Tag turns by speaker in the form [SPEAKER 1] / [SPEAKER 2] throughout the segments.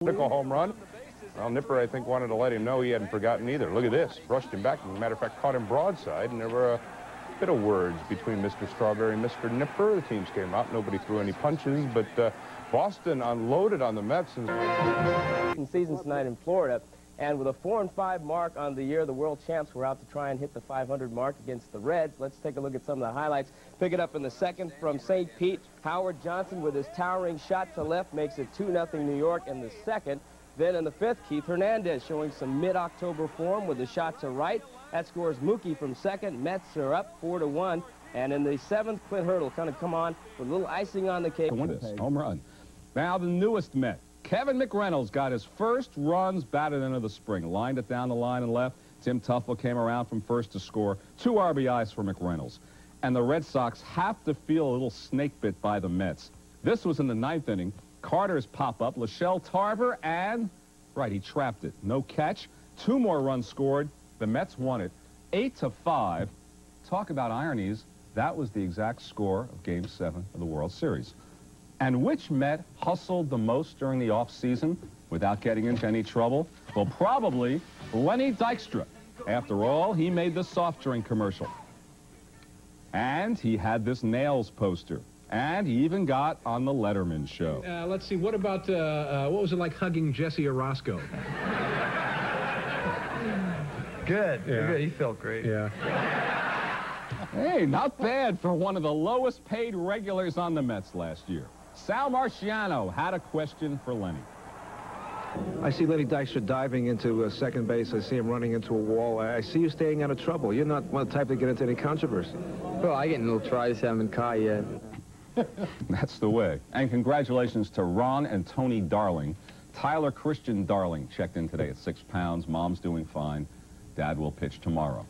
[SPEAKER 1] Took a home run. Well, Nipper, I think, wanted to let him know he hadn't forgotten either. Look at this. Brushed him back. As a matter of fact, caught him broadside, and there were a bit of words between Mr. Strawberry and Mr. Nipper. The teams came out. Nobody threw any punches, but Boston unloaded on the Mets.
[SPEAKER 2] Season tonight in Florida, and with a 4-5 mark on the year, the world champs were out to try and hit the 500 mark against the Reds. Let's take a look at some of the highlights. Pick it up in the second from St. Pete. Howard Johnson with his towering shot to left makes it 2-0 New York in the second. Then in the fifth, Keith Hernandez showing some mid-October form with a shot to right. That scores Mookie from second. Mets are up 4-1. And in the seventh, Clint Hurdle kind of come on with a little icing on the cake.
[SPEAKER 3] Home run. Now the newest Met. Kevin McReynolds got his first runs batted into the spring. Lined it down the line and left. Tim Tuffle came around from first to score. 2 RBIs for McReynolds. And the Red Sox have to feel a little snake bit by the Mets. This was in the 9th inning. Carter's pop-up, Lachelle Tarver, and, right, he trapped it. No catch. 2 more runs scored. The Mets won it 8-5. Talk about ironies. That was the exact score of Game 7 of the World Series. And which Met hustled the most during the offseason without getting into any trouble? Well, probably Lenny Dykstra. After all, he made the soft drink commercial. And he had this Nails poster. And he even got on the Letterman show.
[SPEAKER 4] Let's see, what about, what was it like hugging Jesse Orozco?
[SPEAKER 5] Good.
[SPEAKER 4] Yeah.
[SPEAKER 5] Good. He felt great.
[SPEAKER 4] Yeah.
[SPEAKER 3] Hey, not bad for one of the lowest paid regulars on the Mets last year. Sal Marchiano had a question for Lenny.
[SPEAKER 6] I see Lenny Dykstra diving into second base. I see him running into a wall. I see you staying out of trouble. You're not one type to get into any controversy.
[SPEAKER 5] Well, I get in little tries, haven't caught yet.
[SPEAKER 3] That's the way. And congratulations to Ron and Tony Darling. Tyler Christian Darling checked in today at 6 pounds. Mom's doing fine. Dad will pitch tomorrow.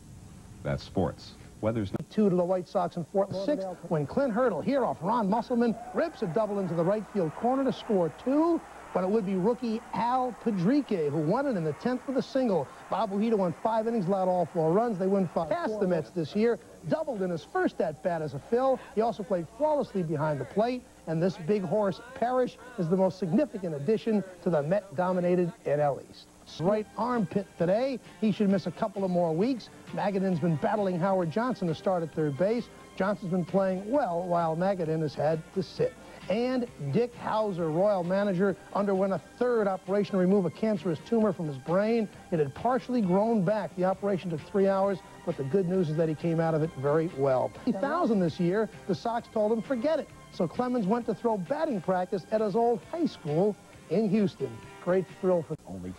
[SPEAKER 3] That's sports. Weather's not
[SPEAKER 7] 2 to the White Sox in 4th and 6th when Clint Hurdle here off Ron Musselman rips a double into the right field corner to score 2. But it would be rookie Al Padrique who won it in the 10th with a single. Bob Ojeda won 5 innings, allowed all 4 runs. They win 5. Past the Mets this year, doubled in his first at-bat as a Phil. He also played flawlessly behind the plate. And this big horse, Parrish, is the most significant addition to the Met-dominated NL East. Right armpit today. He should miss a couple of more weeks. Magadan's been battling Howard Johnson to start at third base. Johnson's been playing well while Magadan has had to sit. And Dick Hauser, Royal manager, underwent a 3rd operation to remove a cancerous tumor from his brain. It had partially grown back. The operation took 3 hours, but the good news is that he came out of it very well. 3,000 this year, the Sox told him forget it. So Clemens went to throw batting practice at his old high school in Houston. Great thrill for only.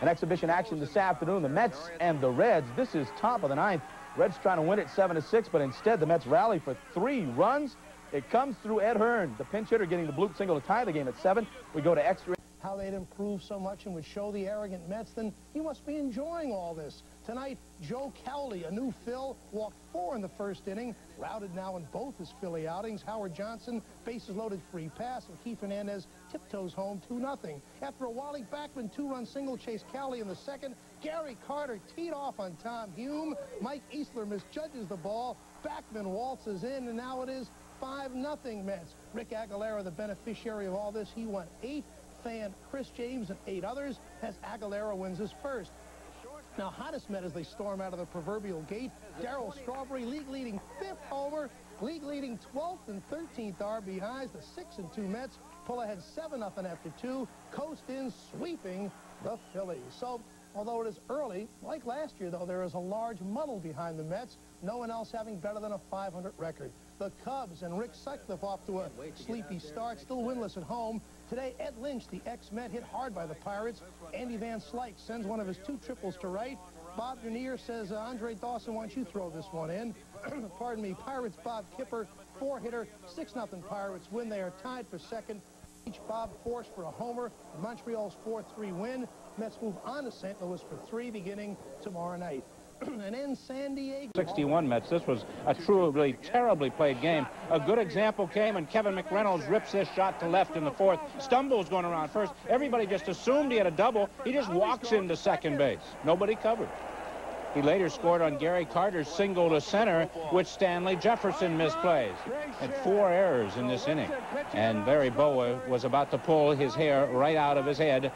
[SPEAKER 8] An exhibition action this afternoon, the Mets and the Reds. This is top of the 9th. Reds trying to win it 7-6, but instead the Mets rally for 3 runs. It comes through Ed Hearn, the pinch hitter, getting the bloop single to tie the game at 7. We go to extra.
[SPEAKER 7] How they'd improve so much and would show the arrogant Mets, then you must be enjoying all this. Tonight, Joe Cowley, a new Phil, walked 4 in the first inning, routed now in both his Philly outings. Howard Johnson, bases loaded free pass, and Keith Hernandez tiptoes home 2-0. After a Wally Backman 2-run single chased Cowley in the second, Gary Carter teed off on Tom Hume. Mike Easler misjudges the ball. Backman waltzes in, and now it is 5-0 Mets. Rick Aguilera, the beneficiary of all this, he won 8. Fan Chris James and 8 others as Aguilera wins his first. Now, hottest Met as they storm out of the proverbial gate. Darryl Strawberry, league-leading 5th homer, league-leading 12th and 13th RBIs. The 6-2 Mets pull ahead 7-0 after 2. Coast in, sweeping the Phillies. So, although it is early, like last year, though, there is a large muddle behind the Mets. No one else having better than a 500 record. The Cubs and Rick Sutcliffe off to a sleepy start, still winless at home. Today, Ed Lynch, the ex-Met, hit hard by the Pirates. Andy Van Slyke sends one of his 2 triples to right. Bob Grenier says, Andre Dawson, why don't you throw this one in? Pardon me, Pirates Bob Kipper, 4-hitter, 6-0 Pirates win. They are tied for second. Each Bob forced for a homer. Montreal's 4-3 win. Mets move on to St. Louis for 3 beginning tomorrow night. And in San Diego.
[SPEAKER 8] 61 Mets. This was a truly terribly played game. A good example came and Kevin McReynolds rips this shot to left in the 4th. Stumbles going around first. Everybody just assumed he had a double. He just walks into second base. Nobody covered.
[SPEAKER 9] He later scored on Gary Carter's single to center, which Stanley Jefferson misplays. Had 4 errors in this inning. And Larry Bowa was about to pull his hair right out of his head.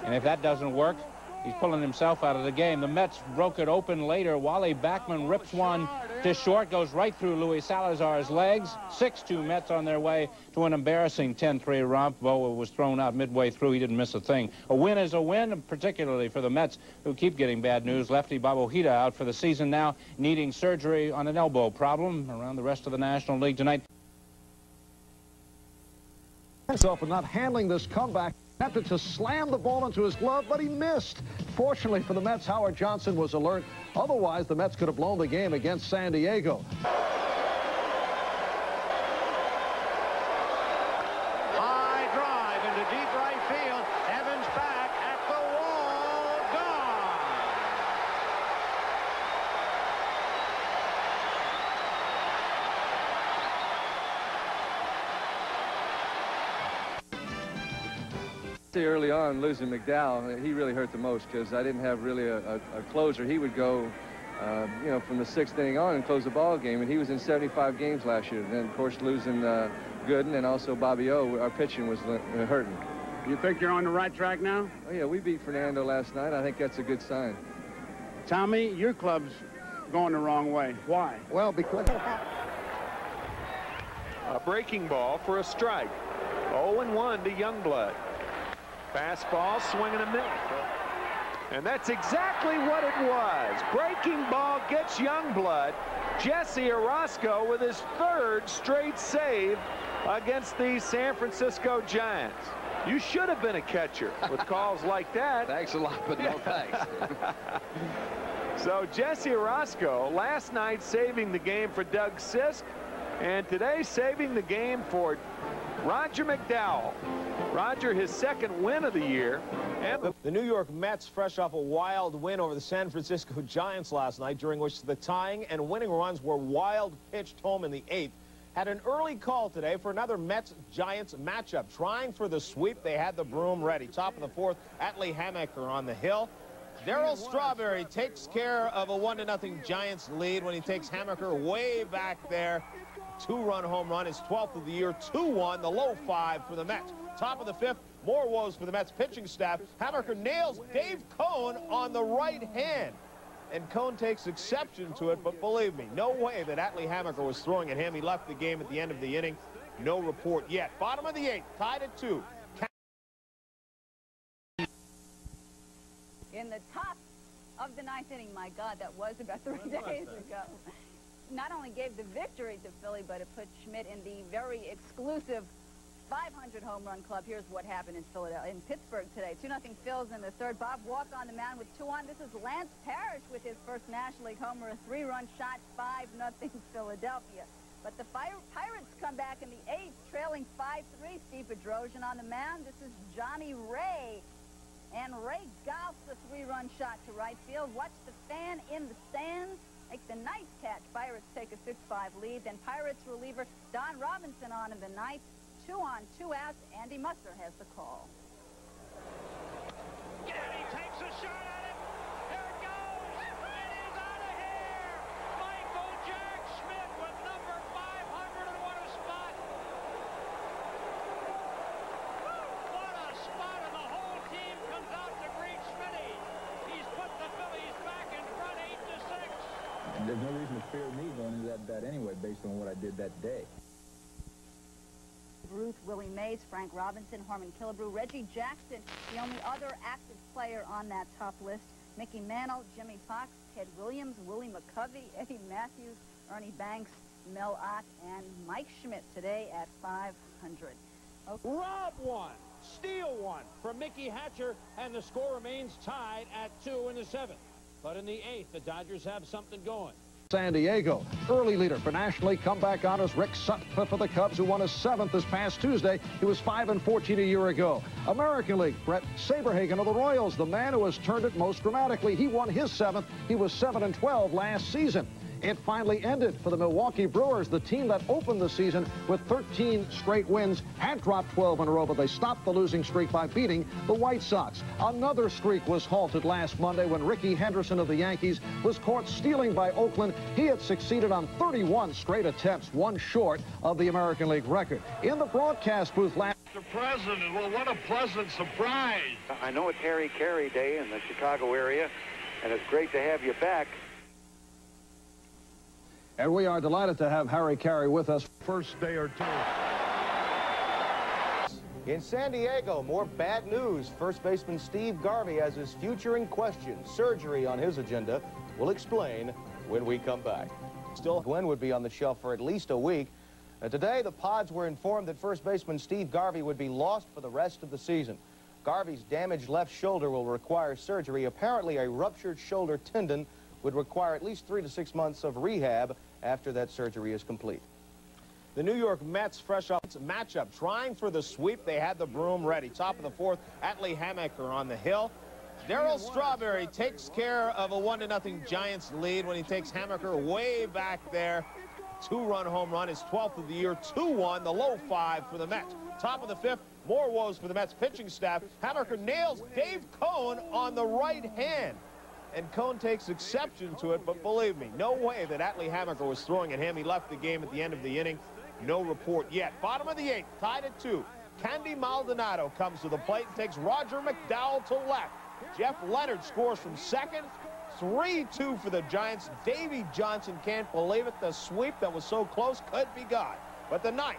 [SPEAKER 9] And if that doesn't work, he's pulling himself out of the game. The Mets broke it open later. Wally Backman rips one to short, goes right through Luis Salazar's legs. 6-2 Mets on their way to an embarrassing 10-3 romp. Bowa was thrown out midway through. He didn't miss a thing. A win is a win, particularly for the Mets, who keep getting bad news. Lefty Bob Ojeda out for the season now, needing surgery on an elbow problem. Around the rest of the National League tonight.
[SPEAKER 10] Himself and not handling this comeback. Attempted to slam the ball into his glove, but he missed. Fortunately for the Mets, Howard Johnson was alert. Otherwise, the Mets could have blown the game against San Diego.
[SPEAKER 11] High drive into deep right field. Evans back at the wall. Gone.
[SPEAKER 5] Early on, losing McDowell, he really hurt the most because I didn't have really a closer. He would go, you know, from the 6th inning on and close the ball game, and he was in 75 games last year. And then, of course, losing Gooden and also Bobby O, our pitching was hurting.
[SPEAKER 12] You think you're on the right track now?
[SPEAKER 5] Oh, yeah, we beat Fernando last night. I think that's a good sign.
[SPEAKER 12] Tommy, your club's going the wrong way. Why?
[SPEAKER 10] Well, because...
[SPEAKER 13] A breaking ball for a strike. 0-1 to Youngblood. Fastball, swing and a miss. And that's exactly what it was. Breaking ball gets Youngblood. Jesse Orozco with his 3rd straight save against the San Francisco Giants. You should have been a catcher with calls like that.
[SPEAKER 5] Thanks a lot, but no thanks.
[SPEAKER 13] So Jesse Orozco last night saving the game for Doug Sisk, and today saving the game for Roger McDowell. Roger, his 2nd win of the year. And
[SPEAKER 14] the New York Mets, fresh off a wild win over the San Francisco Giants last night, during which the tying and winning runs were wild pitched home in the 8th, had an early call today for another Mets-Giants matchup. Trying for the sweep, they had the broom ready. Top of the 4th, Atlee Hammaker on the hill. Darryl Strawberry takes care of a 1-0 Giants lead when he takes Hammaker way back there. 2-run home run, his 12th of the year, 2-1, the low 5 for the Mets. Top of the 5th, more woes for the Mets pitching staff. Hammaker nails Dave Cone on the right hand. And Cone takes exception to it, but believe me, no way that Atlee Hammaker was throwing at him. He left the game at the end of the inning. No report yet. Bottom of the 8th, tied at 2.
[SPEAKER 15] In the top of the 9th inning, my God, that was about 3 days ago. Not only gave the victory to Philly, but it put SCHMIDT in the very exclusive 500 home run club. Here's what happened in Pittsburgh today. 2-0 Phils in the 3rd. Bob walked on the mound with 2 on. This is Lance Parrish with his first National League homer, a 3-run shot, 5-0 Philadelphia. But the Pirates come back in the 8th, trailing 5-3. Steve Bedrosian on the mound. This is Johnny Ray. And Ray golfs a 3-run shot to right field. Watch the fan in the stands make the nice catch. Pirates take a 6-5 lead. Then Pirates reliever Don Robinson on in the 9th. 2 on, 2 outs. Andy Musser has the call.
[SPEAKER 11] And he takes a shot at it. There it goes. It is out of here. Michael Jack SCHMIDT with number 500, and what a spot. What a spot, and the whole team comes out to greet SCHMIDT. He's put the Phillies back in front 8-6.
[SPEAKER 16] There's no reason to fear me going into that bat anyway, based on what I did that day.
[SPEAKER 15] Ruth, Willie Mays, Frank Robinson, Harmon Killebrew, Reggie Jackson, the only other active player on that top list. Mickey Mantle, Jimmy Fox, Ted Williams, Willie McCovey, Eddie Matthews, Ernie Banks, Mel Ott, and Mike SCHMIDT today at 500. Okay.
[SPEAKER 11] Rob one, steal one from Mickey Hatcher, and the score remains tied at 2 in the 7th. But in the 8th, the Dodgers have something going.
[SPEAKER 10] San Diego. Early leader for National League comeback honors, Rick Sutcliffe for the Cubs, who won his 7th this past Tuesday. He was 5-14 a year ago. American League, Brett Saberhagen of the Royals, the man who has turned it most dramatically. He won his 7th. He was 7-12 last season. It finally ended for the Milwaukee Brewers. The team that opened the season with 13 straight wins had dropped 12 in a row, but they stopped the losing streak by beating the White Sox. Another streak was halted last Monday when Rickey Henderson of the Yankees was caught stealing by Oakland. He had succeeded on 31 straight attempts, one short of the American League record. In the broadcast booth last...
[SPEAKER 17] Mr. President, well, what a pleasant surprise.
[SPEAKER 18] I know it's Harry Carey Day in the Chicago area, and it's great to have you back.
[SPEAKER 10] And we are delighted to have Harry Carey with us.
[SPEAKER 17] First day or two.
[SPEAKER 14] In San Diego, more bad news. First baseman Steve Garvey has his future in question. Surgery on his agenda. We'll explain when we come back. Still, Gwen would be on the shelf for at least a week. Today, the Pods were informed that first baseman Steve Garvey would be lost for the rest of the season. Garvey's damaged left shoulder will require surgery. Apparently, a ruptured shoulder tendon would require at least 3 to 6 months of rehab after that surgery is complete. The New York Mets, fresh off its matchup, trying for the sweep. They had the broom ready. Top of the fourth, Atlee Hammaker on the hill. Darryl Strawberry takes care of a 1-0 Giants lead when he takes Hammaker way back there. 2-run home run, his 12th of the year, 2-1, the low 5 for the Mets. Top of the fifth, more woes for the Mets pitching staff. Hammaker nails Dave Cone on the right hand. And Cone takes exception to it, but believe me, no way that Atlee Hammaker was throwing at him. He left the game at the end of the inning. No report yet. Bottom of the 8th, tied at 2. Candy Maldonado comes to the plate and takes Roger McDowell to left. Jeff Leonard scores from second. 3-2 for the Giants. Davey Johnson can't believe it. The sweep that was so close could be gone. But the 9th,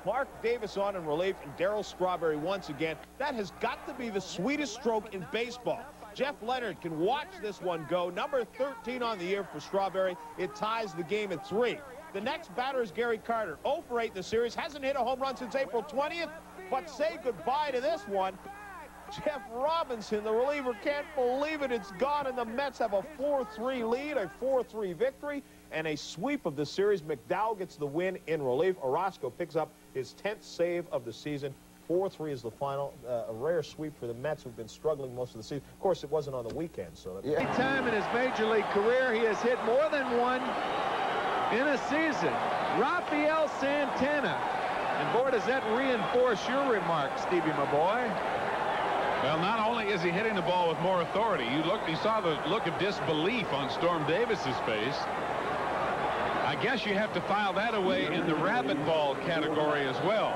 [SPEAKER 14] Mark Davis on in relief and Darryl Strawberry once again. That has got to be the sweetest stroke in baseball. Jeff Leonard can watch this one go. Number 13 on the year for Strawberry. It ties the game at 3. The next batter is Gary Carter. 0 for 8 in the series. Hasn't hit a home run since April 20th. But say goodbye to this one. Jeff Robinson, the reliever, can't believe it. It's gone, and the Mets have a 4-3 lead, a 4-3 victory, and a sweep of the series. McDowell gets the win in relief. Orozco picks up his 10th save of the season. 4-3 is the final. A rare sweep for the Mets, who've been struggling most of the season. Of course, it wasn't on the weekend, so...
[SPEAKER 13] Every time in his major league career, he has hit more than one in a season. Rafael Santana. And boy, does that reinforce your remark, Stevie, my boy.
[SPEAKER 19] Well, not only is he hitting the ball with more authority, you saw the look of disbelief on Storm Davis's face. I guess you have to file that away in the rabbit ball category as well.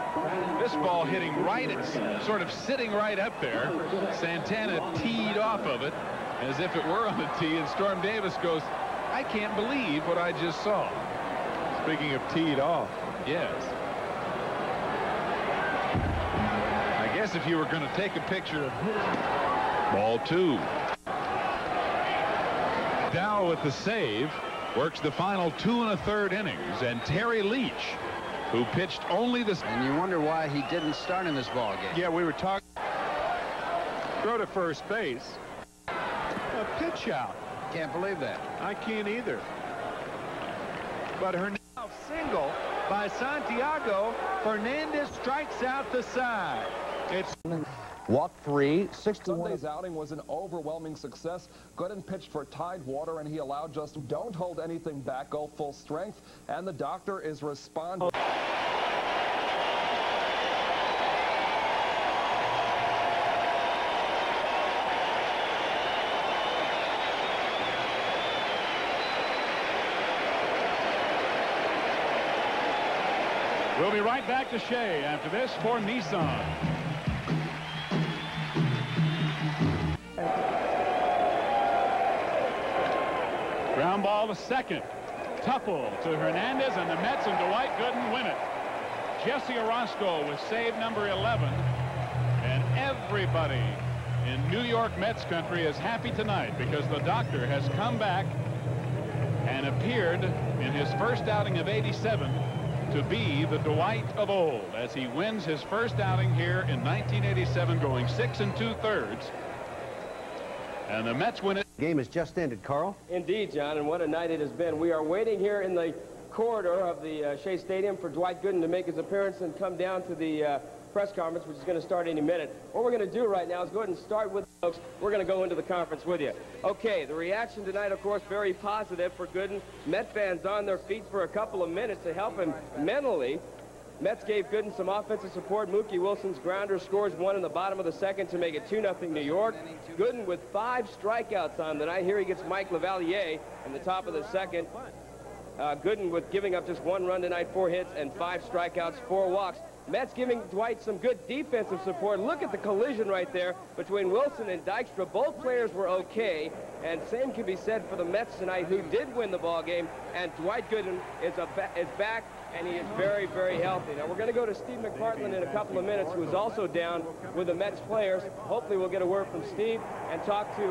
[SPEAKER 19] This ball hitting right, it's sort of sitting right up there. Santana teed off of it as if it were on the tee, and Storm Davis goes, I can't believe what I just saw.
[SPEAKER 1] Speaking of teed off.
[SPEAKER 19] Yes. I guess if you were going to take a picture of ball 2. Dow with the save works the final 2 1/3 innings, and Terry Leach, who pitched only this.
[SPEAKER 20] And you wonder why he didn't start in this ball game.
[SPEAKER 1] Yeah, we were talking. Throw to first base.
[SPEAKER 13] A pitch out.
[SPEAKER 20] Can't believe that.
[SPEAKER 13] I can't either. But Hernandez single by Santiago. Hernandez strikes out the side. It's
[SPEAKER 8] walk 3, 61.
[SPEAKER 21] Sunday's outing was an overwhelming success. Gooden pitched for Tidewater, and he allowed just don't hold anything back, go full strength, and the doctor is responding.
[SPEAKER 19] We'll be right back to SHEA after this for Nissan. Ground ball to second. Tuffle to Hernandez, and the Mets and Dwight Gooden win it. Jesse Orozco with save number 11. And everybody in New York Mets country is happy tonight because the doctor has come back and appeared in his first outing of '87 to be the Dwight of old as he wins his first outing here in 1987, going 6 2/3. And the Mets win it.
[SPEAKER 22] Game has just ended, Carl.
[SPEAKER 2] Indeed, John, and what a night it has been. We are waiting here in the corridor of the Shea Stadium for Dwight Gooden to make his appearance and come down to the press conference, which is going to start any minute. What we're going to do right now is go ahead and start with folks. We're going to go into the conference with you. Okay, the reaction tonight, of course, very positive for Gooden. Met fans on their feet for a couple of minutes to help him mentally. Mets gave Gooden some offensive support. Mookie Wilson's grounder scores one in the bottom of the second to make it 2-0 New York. Gooden with 5 strikeouts on the night. Here he gets Mike Lavalier in the top of the second. Gooden with giving up just 1 run tonight, 4 hits, and 5 strikeouts, 4 walks. Mets giving Dwight some good defensive support. Look at the collision right there between Wilson and Dykstra. Both players were okay, and same can be said for the Mets tonight, who did win the ball game. And Dwight Gooden is back, and he is very, very healthy. Now we're going to go to Steve McPartland in a couple of minutes, who is also down with the Mets players. Hopefully we'll get a word from Steve and talk to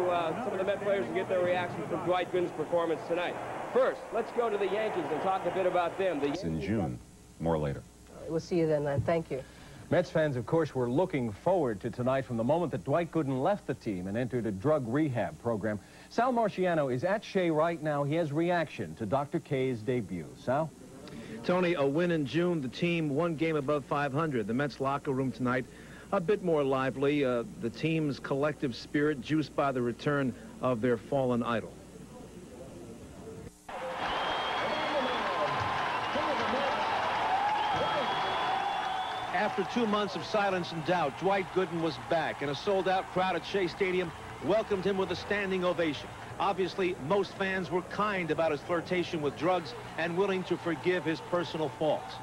[SPEAKER 2] some of the Mets players and get their reaction from Dwight Gooden's performance tonight. First, let's go to the Yankees and talk a bit about them.
[SPEAKER 3] It's in June. More later.
[SPEAKER 4] We'll see you then. Thank you.
[SPEAKER 22] Mets fans, of course, were looking forward to tonight from the moment that Dwight Gooden left the team and entered a drug rehab program. Sal Marchiano is at Shea right now. He has reaction to Dr. K's debut. Sal?
[SPEAKER 6] Tony, a win in June. The team 1 game above 500. The Mets locker room tonight a bit more lively. The team's collective spirit juiced by the return of their fallen idol.
[SPEAKER 10] After 2 months of silence and doubt, Dwight Gooden was back, and a sold-out crowd at Shea Stadium welcomed him with a standing ovation. Obviously, most fans were kind about his flirtation with drugs and willing to forgive his personal faults.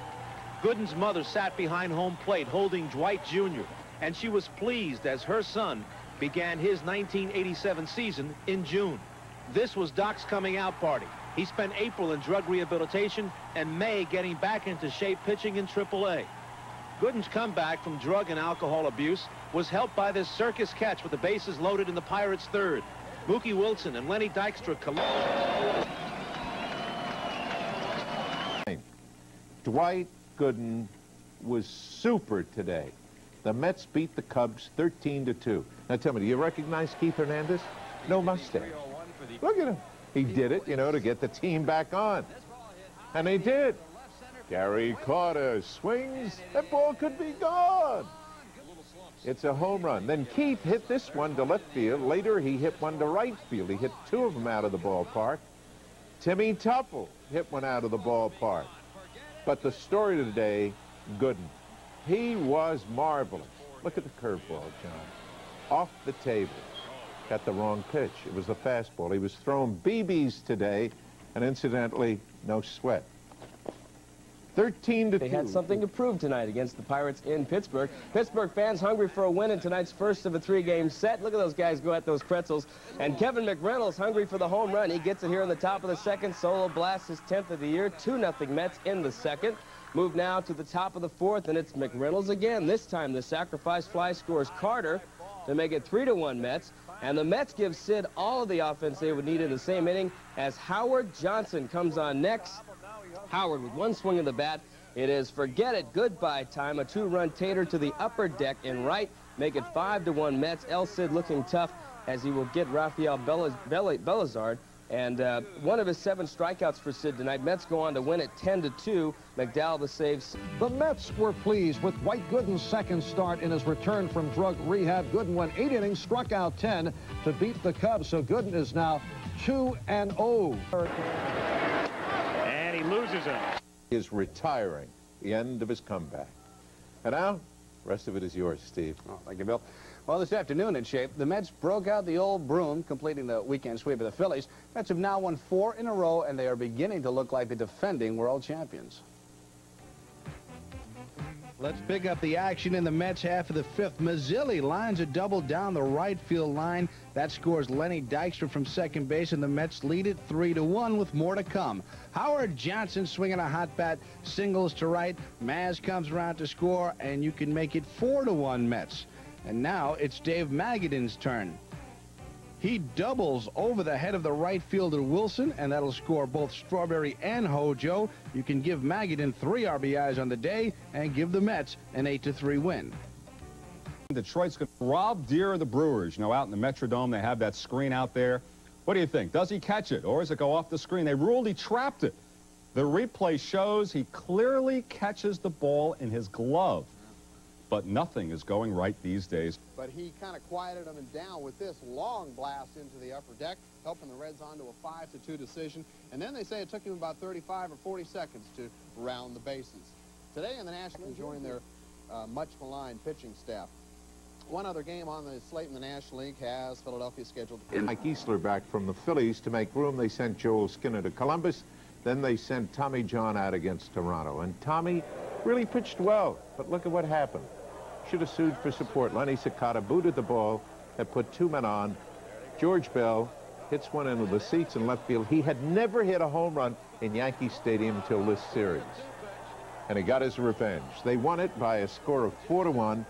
[SPEAKER 10] Gooden's mother sat behind home plate holding Dwight Jr., and she was pleased as her son began his 1987 season in June. This was Doc's coming out party. He spent April in drug rehabilitation and May getting back into shape pitching in AAA. Gooden's comeback from drug and alcohol abuse was helped by this circus catch with the bases loaded in the Pirates' third. Mookie Wilson and Lenny Dykstra
[SPEAKER 23] Dwight Gooden was super today. The Mets beat the Cubs 13-2. Now tell me, do you recognize Keith Hernandez? No mustache. Look at him. He did it, you know, to get the team back on. And they did. Gary Carter swings. That ball could be gone. It's a home run. Then Keith hit this one to left field. Later, he hit one to right field. He hit 2 of them out of the ballpark. Timmy Tuffle hit one out of the ballpark. But the story today, Gooden. He was marvelous. Look at the curveball, John. Off the table. Got the wrong pitch. It was a fastball. He was throwing BBs today, and incidentally, no sweat. 13-2.
[SPEAKER 2] They had something to prove tonight against the Pirates in Pittsburgh. Pittsburgh fans hungry for a win in tonight's first of a 3-game set. Look at those guys go at those pretzels. And Kevin McReynolds hungry for the home run. He gets it here in the top of the second. Solo blasts his 10th of the year. 2-0 Mets in the second. Move now to the top of the fourth, and it's McReynolds again. This time the sacrifice fly scores Carter to make it 3-1 Mets. And the Mets give Sid all of the offense they would need in the same inning as Howard Johnson comes on next. Howard with 1 swing of the bat. It is forget it, goodbye time. A 2-run tater to the upper deck in right. Make it 5-1 Mets. El Cid looking tough as he will get Rafael Belizard. And one of his 7 strikeouts for Sid tonight. Mets go on to win it 10-2. McDowell the saves.
[SPEAKER 10] The Mets were pleased with Dwight Gooden's second start in his return from drug rehab. Gooden went 8 innings, struck out 10 to beat the Cubs. So Gooden is now 2-0.
[SPEAKER 19] And he loses him.
[SPEAKER 23] He is retiring, the end of his comeback. And now, the rest of it is yours, Steve.
[SPEAKER 24] Oh, thank you, Bill. Well, this afternoon in shape, the Mets broke out the old broom, completing the weekend sweep of the Phillies. Mets have now won 4 in a row, and they are beginning to look like the defending world champions.
[SPEAKER 25] Let's pick up the action in the Mets half of the 5th. Mazzilli lines a double down the right field line. That scores Lenny Dykstra from second base, and the Mets lead it 3-1 with more to come. Howard Johnson swinging a hot bat, singles to right. Maz comes around to score, and you can make it 4-1 Mets. And now it's Dave Magadan's turn. He doubles over the head of the right fielder Wilson, and that'll score both Strawberry and Hojo. You can give Magadan 3 RBIs on the day and give the Mets an 8-3 win.
[SPEAKER 3] Detroit's going to rob Deere of the Brewers. You know, out in the Metrodome, they have that screen out there. What do you think? Does he catch it, or does it go off the screen? They ruled he trapped it. The replay shows he clearly catches the ball in his glove. but nothing is going right these days.
[SPEAKER 5] But he kind of quieted them down with this long blast into the upper deck, helping the Reds onto a 5-2 decision. And then they say it took him about 35 or 40 seconds to round the bases. Today in the National enjoying their much maligned pitching staff. One other game on the slate in the National League has Philadelphia scheduled.
[SPEAKER 23] Mike Easler back from the Phillies to make room. They sent Joel Skinner to Columbus. Then they sent Tommy John out against Toronto. And Tommy really pitched well, but look at what happened. Should have sued for support. Lenny Sakata booted the ball, had put 2 men on. George Bell hits one into the seats in left field. He had never hit a home run in Yankee Stadium until this series. And he got his revenge. They won it by a score of 4-1.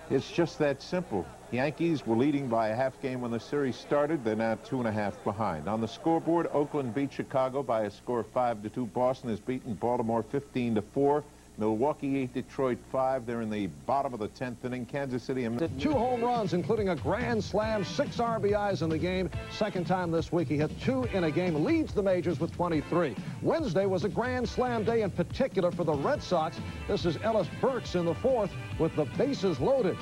[SPEAKER 23] It's just that simple. Yankees were leading by a half game when the series started. They're now 2.5 behind. On the scoreboard, Oakland beat Chicago by a score of 5-2. Boston has beaten Baltimore 15-4. Milwaukee 8, Detroit 5. They're in the bottom of the 10th inning. Kansas City and
[SPEAKER 10] 2 home runs, including a grand slam, 6 RBIs in the game. Second time this week he hit 2 in a game, leads the majors with 23. Wednesday was a grand slam day in particular for the Red Sox. This is Ellis Burks in the 4th with the bases loaded.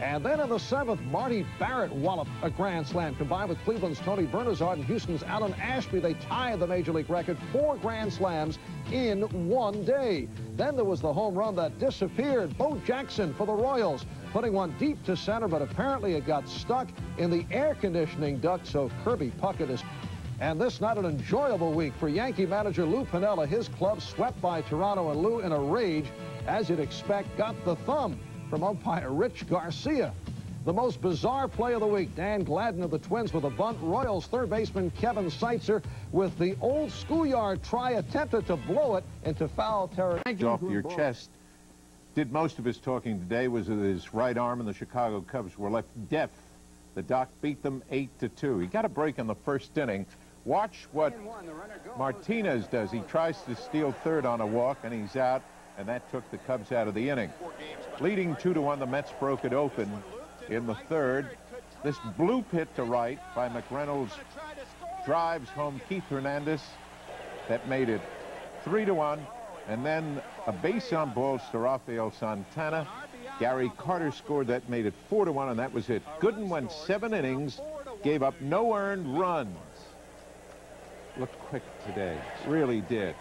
[SPEAKER 10] And then in the 7th, Marty Barrett walloped a grand slam. Combined with Cleveland's Tony Bernazard and Houston's Alan Ashby, they tied the Major League record, 4 grand slams in one day. Then there was the home run that disappeared. Bo Jackson for the Royals, putting one deep to center, but apparently it got stuck in the air conditioning duct, so Kirby Puckett is... And this not an enjoyable week for Yankee manager Lou Piniella. His club swept by Toronto, and Lou, in a rage, as you'd expect, got the thumb from umpire Rich Garcia. The most bizarre play of the week, Dan Gladden of the Twins with a bunt. Royals third baseman Kevin Seitzer with the old schoolyard try, attempted to blow it into foul territory.
[SPEAKER 23] off your chest. Did most of his talking today, was with his right arm, and the Chicago Cubs were left deaf. The Doc beat them 8-2. He got a break in the first inning. Watch what Martinez does. He tries to steal third on a walk, and he's out, and that took the Cubs out of the inning. Leading 2-1, the Mets broke it open in the 3rd. This blue hit to right by McReynolds drives home Keith Hernandez. That made it 3-1. And then a base on balls to Rafael Santana. Gary Carter scored. That made it 4-1, and that was it. Gooden went 7 innings, gave up no earned runs. Looked quick today, really did.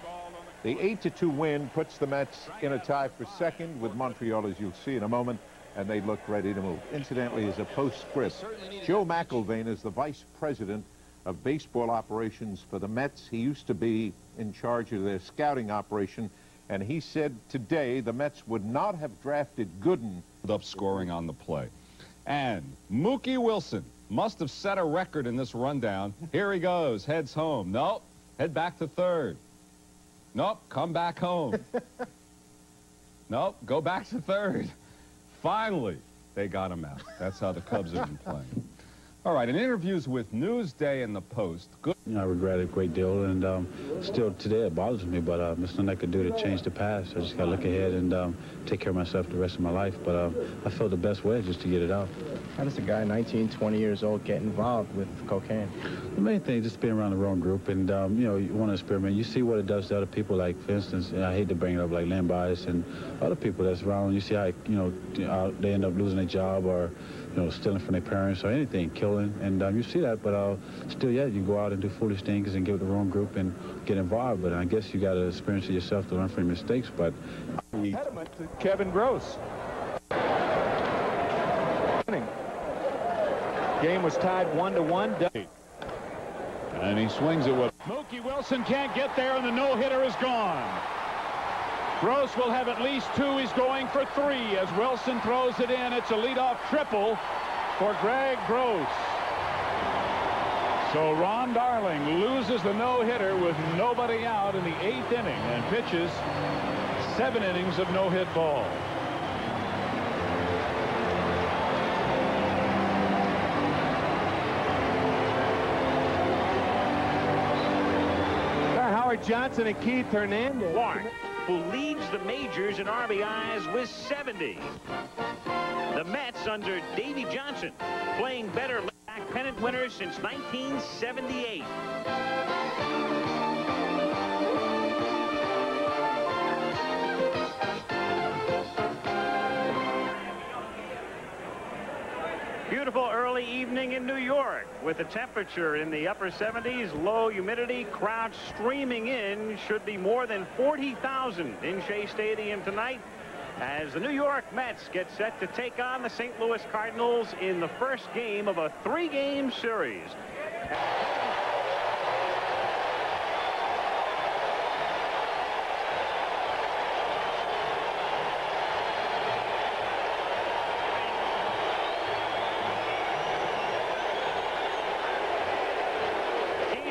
[SPEAKER 23] The 8-2 win puts the Mets in a tie for second with Montreal, as you'll see in a moment, and they look ready to move. Incidentally, as a postscript, Joe Magrane is the vice president of baseball operations for the Mets. He used to be in charge of their scouting operation, and he said today the Mets would not have drafted Gooden.
[SPEAKER 3] Up scoring on the play. And Mookie Wilson must have set a record in this rundown. Here he goes, heads home. Nope, head back to third. Nope, come back home. Nope, go back to third. Finally, they got him out. That's how the Cubs have been playing. All right, in interviews with Newsday and the Post, good.
[SPEAKER 7] You know, I regret it a great deal, and still today it bothers me, but there's nothing I could do to change the past. I just got to look ahead and take care of myself the rest of my life, but I feel the best way is just to get it out.
[SPEAKER 9] How does a guy 19, 20 years old get involved with cocaine?
[SPEAKER 7] The main thing is just being around the wrong group, and you know, you want to experiment. You see what it does to other people, like, for instance, I hate to bring it up, like Len Bias and other people that's around. You see how, you know, they end up losing their job, or, you know, stealing from their parents or anything, killing, and you see that, but still, yeah, you go out and do foolish things and get with the wrong group and get involved, but I guess you got to experience it yourself to learn from your mistakes, but...
[SPEAKER 13] Impediment to Kevin Gross. Game was tied 1-1.
[SPEAKER 19] And he swings it with... Mookie Wilson can't get there, and the no-hitter is gone. Gross will have at least 2. He's going for 3 as Wilson throws it in. It's a leadoff triple for Greg Gross. So Ron Darling loses the no-hitter with nobody out in the 8th inning and pitches 7 innings of no-hit ball.
[SPEAKER 13] Howard Johnson and Keith Hernandez.
[SPEAKER 12] Clark, who leads the majors in RBIs with 70. The Mets under Davey Johnson, playing better left-back pennant winners since 1978. Beautiful early evening in New York with the temperature in the upper 70s, low humidity, crowd streaming in. Should be more than 40,000 in Shea Stadium tonight as the New York Mets get set to take on the St. Louis Cardinals in the first game of a 3-game series.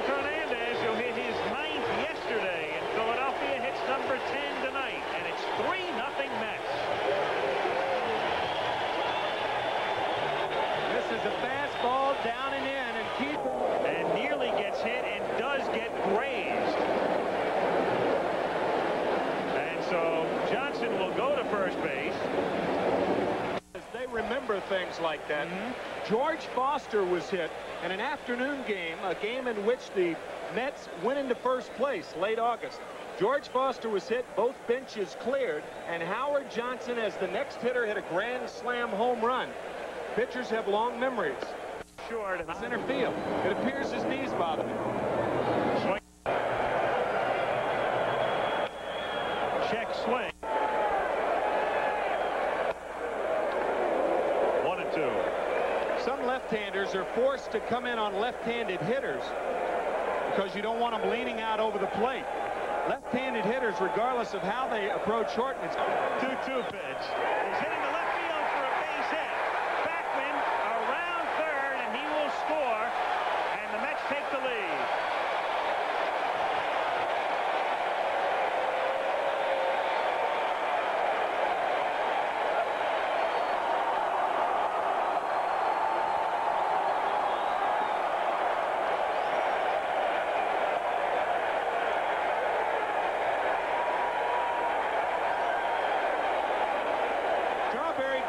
[SPEAKER 12] Hernandez, who hit his 9th yesterday in Philadelphia, hits number 10 tonight, and it's 3-0 Mets. This is a fastball down and in, and and nearly gets hit and does get grazed. And so Johnson will go to first base.
[SPEAKER 13] They remember things like that. George Foster was hit in an afternoon game, a game in which the Mets went into first place late August. George Foster was hit, both benches cleared, and Howard Johnson, as the next hitter, hit a grand slam home run. Pitchers have long memories.
[SPEAKER 12] Short
[SPEAKER 13] in center field. It appears his knees bother him.
[SPEAKER 12] Check swing. 1-2.
[SPEAKER 13] Some left-handers are forced to come in on left-handed hitters because you don't want them leaning out over the plate. Left-handed hitters, regardless of how they approach Horton, it's
[SPEAKER 12] 2-2 pitch. He's hitting the left field for a base hit. Backman around third, and he will score, and the Mets take the lead.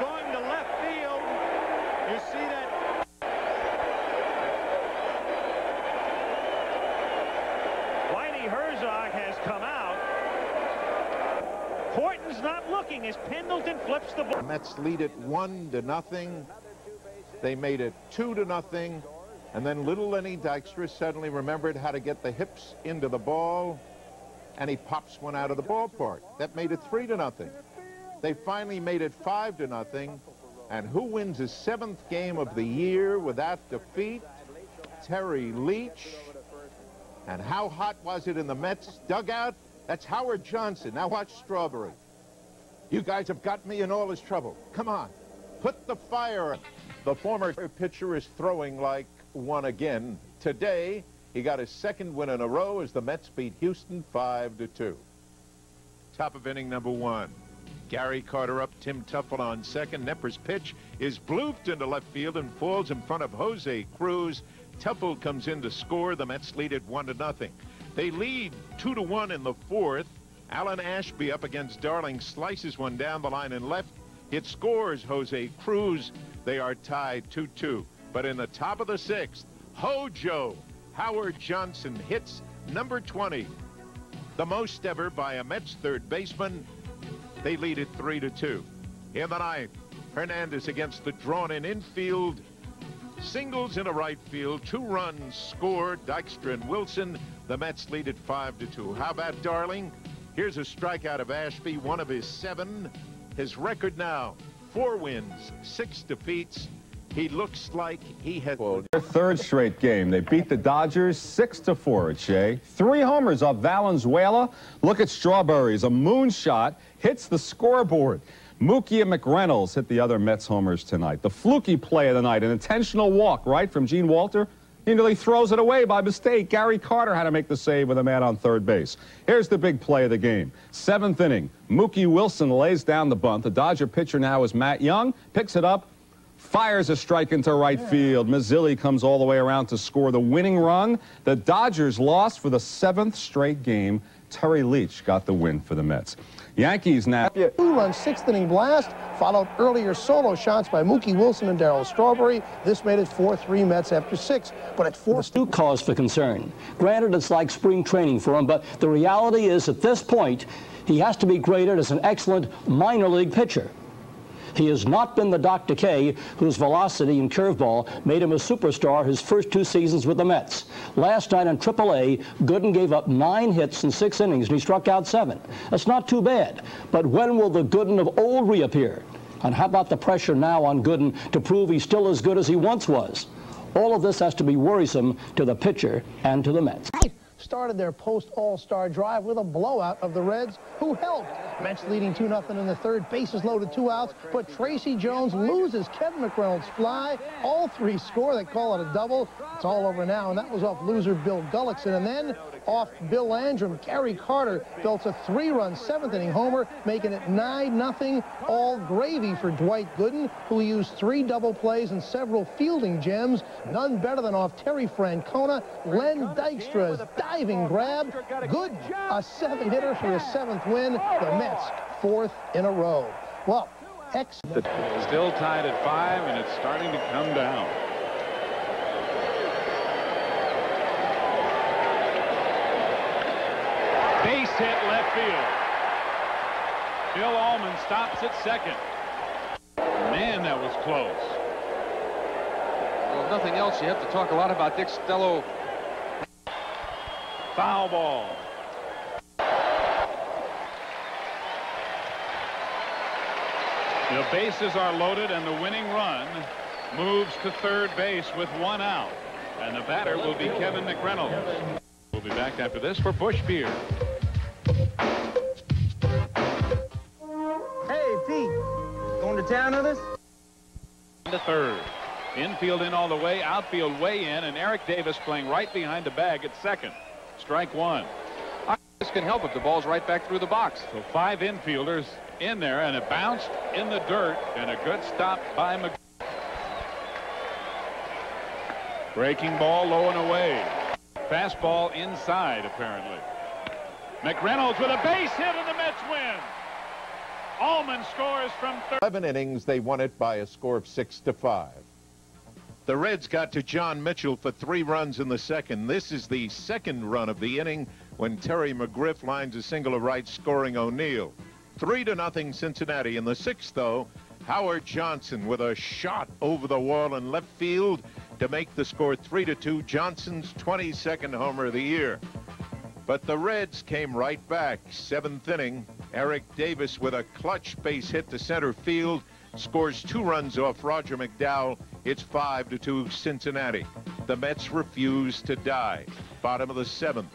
[SPEAKER 13] going to left field. You see that?
[SPEAKER 12] Whitey Herzog has come out. Horton's not looking as Pendleton flips the ball.
[SPEAKER 23] The Mets lead it 1-0. They made it 2-0. And then little Lenny Dykstra suddenly remembered how to get the hips into the ball, and he pops one out of the ballpark. That made it 3-0. They finally made it 5-0. And who wins his 7th game of the year without defeat? Terry Leach. And how hot was it in the Mets dugout? That's Howard Johnson. Now watch Strawberry. You guys have got me in all this trouble. Come on, put the fire. The former pitcher is throwing like one again. Today, he got his 2nd win in a row as the Mets beat Houston 5-2. Top of inning number 1. Gary Carter up, Tim Tuffle on second. Knepper's pitch is blooped into left field and falls in front of Jose Cruz. Tuffle comes in to score. The Mets lead it 1-0. They lead 2-1 in the 4th. Alan Ashby up against Darling slices one down the line and left. It scores Jose Cruz. They are tied 2-2. But in the top of the 6th, Hojo Howard Johnson hits number 20. The most ever by a Mets third baseman. They lead it 3-2. In the 9th, Hernandez against the drawn-in infield. Singles in a right field. 2 runs scored. Dykstra and Wilson. The Mets lead it 5-2. How about Darling? Here's a strikeout of Ashby, 1 of his 7. His record now, 4 wins, 6 defeats. He looks like he had...
[SPEAKER 3] Their 3rd straight game. They beat the Dodgers 6-4 at Shea. 3 homers off Valenzuela. Look at Strawberries. A moonshot hits the scoreboard. Mookie and McReynolds hit the other Mets homers tonight. The fluky play of the night, an intentional walk, right, from Gene Walter. He nearly throws it away by mistake. Gary Carter had to make the save with a man on third base. Here's the big play of the game. 7th inning. Mookie Wilson lays down the bunt. The Dodger pitcher now is Matt Young. Picks it up. Fires a strike into right field. Mazzilli comes all the way around to score the winning run. The Dodgers lost for the 7th straight game. Terry Leach got the win for the Mets. Yankees now.
[SPEAKER 11] 2-run 6th inning blast, followed earlier solo shots by Mookie Wilson and Darryl Strawberry. This made it 4-3 Mets after 6, but at 4.
[SPEAKER 15] There's cause for concern. Granted, it's like spring training for him, but the reality is at this point, he has to be graded as an excellent minor league pitcher. He has not been the Dr. K, whose velocity and curveball made him a superstar his first 2 seasons with the Mets. Last night in AAA, Gooden gave up 9 hits in 6 innings, and he struck out 7. That's not too bad. But when will the Gooden of old reappear? And how about the pressure now on Gooden to prove he's still as good as he once was? All of this has to be worrisome to the pitcher and to the Mets.
[SPEAKER 11] Started their post-All-Star drive with a blowout of the Reds, who helped. Mets leading 2-0 in the third, bases loaded, 2 outs, but Tracy Jones loses Kevin McReynolds' fly. All 3 score. They call it a double. It's all over now, and that was off loser Bill Gullickson. And then off Bill Landrum, Gary Carter built a 3-run 7th-inning homer, making it 9-0, all gravy for Dwight Gooden, who used 3 double plays and several fielding gems. None better than off Terry Francona. Len Dykstra's diving grab. Gooden, a 7-hitter for his 7th win. The Mets, 4th in a row. Well,
[SPEAKER 19] Still tied at 5, and it's starting to come down. Base hit left field. Bill Allman stops at second. Man, that was close.
[SPEAKER 20] Well, if nothing else, you have to talk a lot about Dick Stello.
[SPEAKER 19] Foul ball. The bases are loaded, and the winning run moves to third base with 1 out. And the batter will be Kevin McReynolds. We'll be back after this for Busch Beer.
[SPEAKER 1] Hey, Pete, going to town with us?
[SPEAKER 19] The third. Infield in all the way, outfield way in, and Eric Davis playing right behind the bag at second. Strike 1.
[SPEAKER 20] This can help if the ball's right back through the box.
[SPEAKER 19] So 5 infielders in there, and it bounced in the dirt, and a good stop by McGrath. Breaking ball low and away. Fastball inside, apparently. McReynolds with a base hit, and the Mets win. Allman scores from third.
[SPEAKER 23] 11 innings, they won it by a score of 6-5. The Reds got to John Mitchell for 3 runs in the second. This is the second run of the inning when Terry McGriff lines a single to right, scoring O'Neill. 3-0 Cincinnati. In the 6th, though, Howard Johnson with a shot over the wall in left field to make the score 3-2. Johnson's 22nd homer of the year. But the Reds came right back. 7th inning, Eric Davis with a clutch base hit to center field scores 2 runs off Roger McDowell. It's 5-2 Cincinnati. The Mets refuse to die. Bottom of the 7th.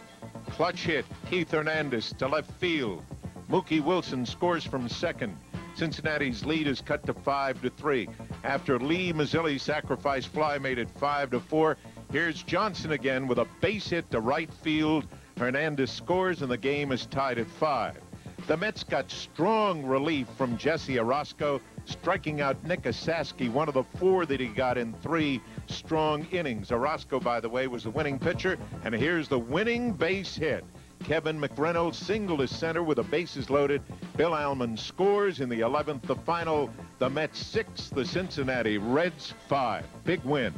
[SPEAKER 23] Clutch hit, Keith Hernandez to left field. Mookie Wilson scores from second. Cincinnati's lead is cut to 5-3. After Lee Mazzilli's sacrifice fly made it 5-4. Here's Johnson again with a base hit to right field. Hernandez scores, and the game is tied at 5. The Mets got strong relief from Jesse Orosco, striking out Nick Osaski, one of the 4 that he got in 3 strong innings. Orosco, by the way, was the winning pitcher, and here's the winning base hit. Kevin McReynolds singled to center with the bases loaded. Bill Allman scores in the 11th. The final, the Mets 6, the Cincinnati Reds 5. Big win.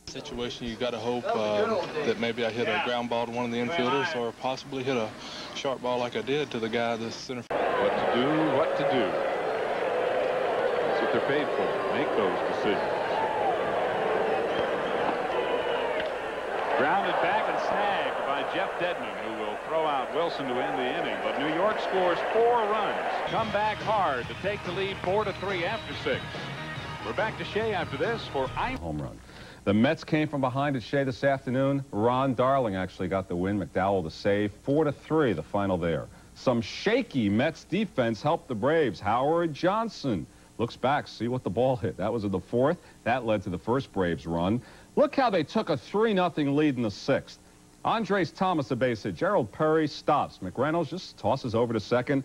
[SPEAKER 14] Situation, you got to hope that maybe I hit a ground ball to one of the infielders, or possibly hit a sharp ball like I did to the guy at the center.
[SPEAKER 19] What to do, what to do. That's what they're paid for. Make those decisions. Grounded back and snagged by Jeff Dedman, who will throw out Wilson to end the inning. But New York scores 4 runs. Come back hard to take the lead 4-3 after 6. We're back to Shea after this for
[SPEAKER 3] home run. The Mets came from behind at Shea this afternoon. Ron Darling actually got the win. McDowell the save. 4-3 the final there. Some shaky Mets defense helped the Braves. Howard Johnson looks back, see what the ball hit. That was in the 4th. That led to the first Braves run. Look how they took a 3-0 lead in the 6th. Andres Thomas a base hit. Gerald Perry stops. McReynolds just tosses over to second.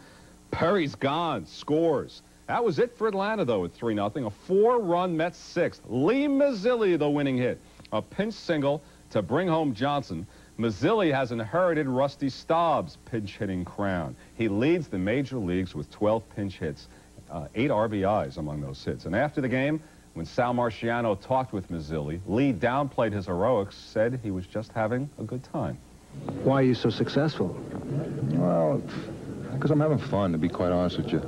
[SPEAKER 3] Perry's gone. Scores. That was it for Atlanta, though, at 3-0. A 4-run Mets 6th. Lee Mazzilli, the winning hit. A pinch single to bring home Johnson. Mazzilli has inherited Rusty Staub's pinch-hitting crown. He leads the major leagues with 12 pinch hits, 8 RBIs among those hits. And after the game, when Sal Marchiano talked with Mazzilli, Lee downplayed his heroics, said he was just having a good time.
[SPEAKER 16] Why are you so successful?
[SPEAKER 17] Well, because I'm having fun, to be quite honest with you.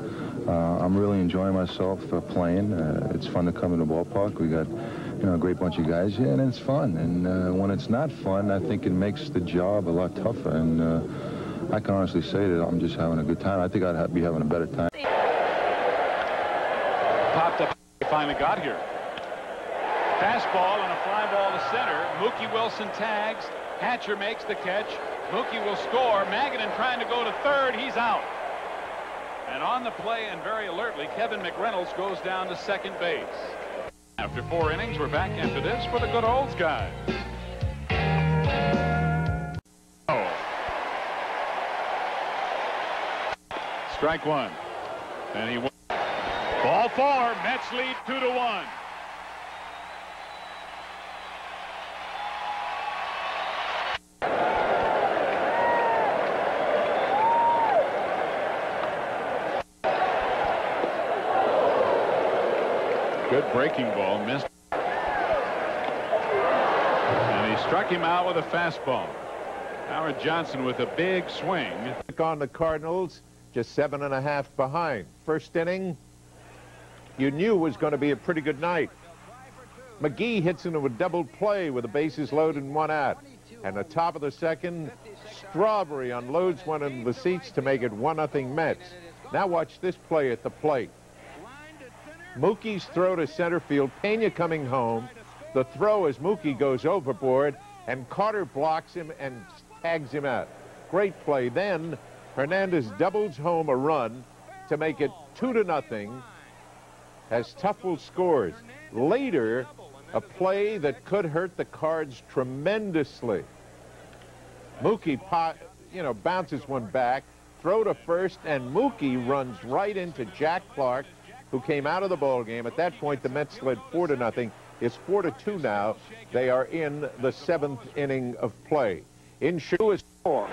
[SPEAKER 8] I'm really enjoying myself playing. It's fun to come to the ballpark. We got, a great bunch of guys here, and it's fun. And when it's not fun, I think it makes the job a lot tougher. And I can honestly say that I'm just having a good time. I think I'd be having a better time.
[SPEAKER 19] Popped up, finally got here. Fastball and a fly ball to center. Mookie Wilson tags. Hatcher makes the catch. Mookie will score. Magrane trying to go to third. He's out. And on the play and very alertly, Kevin McReynolds goes down to second base. After 4 innings, we're back into this for the good olds guys. Oh. Strike one. And he won. Ball 4. Mets lead 2-1. Good breaking ball, missed. And he struck him out with a fastball. Howard Johnson with a big swing.
[SPEAKER 23] On the Cardinals, just 7.5 behind. First inning, you knew was going to be a pretty good night. McGee hits into a double play with the bases loaded and 1 out. And the top of the second, Strawberry unloads one of the seats to make it 1-0 Mets. Now watch this play at the plate. Mookie's throw to center field, Pena coming home. The throw as Mookie goes overboard, and Carter blocks him and tags him out. Great play. Then Hernandez doubles home a run to make it 2-0 as Tuffle scores. Later, a play that could hurt the Cards tremendously. Mookie, bounces one back, throw to first, and Mookie runs right into Jack Clark, who came out of the ball game. At that point, the Mets led 4-0. It's 4-2 now. They are in the 7th inning of play. In shoe is 4.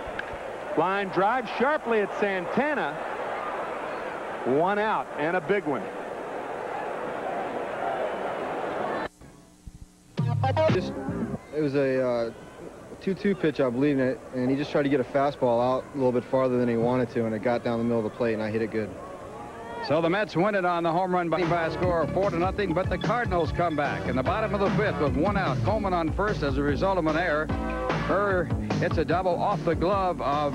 [SPEAKER 13] Line drive sharply at Santana. 1 out and a big one.
[SPEAKER 16] It was a 2-2 pitch, I believe, and he just tried to get a fastball out a little bit farther than he wanted to, and it got down the middle of the plate, and I hit it good.
[SPEAKER 17] So the Mets win it on the home run by a score of 4-0, but the Cardinals come back. In the bottom of the 5th with 1 out, Coleman on first as a result of an error. Hits a double off the glove of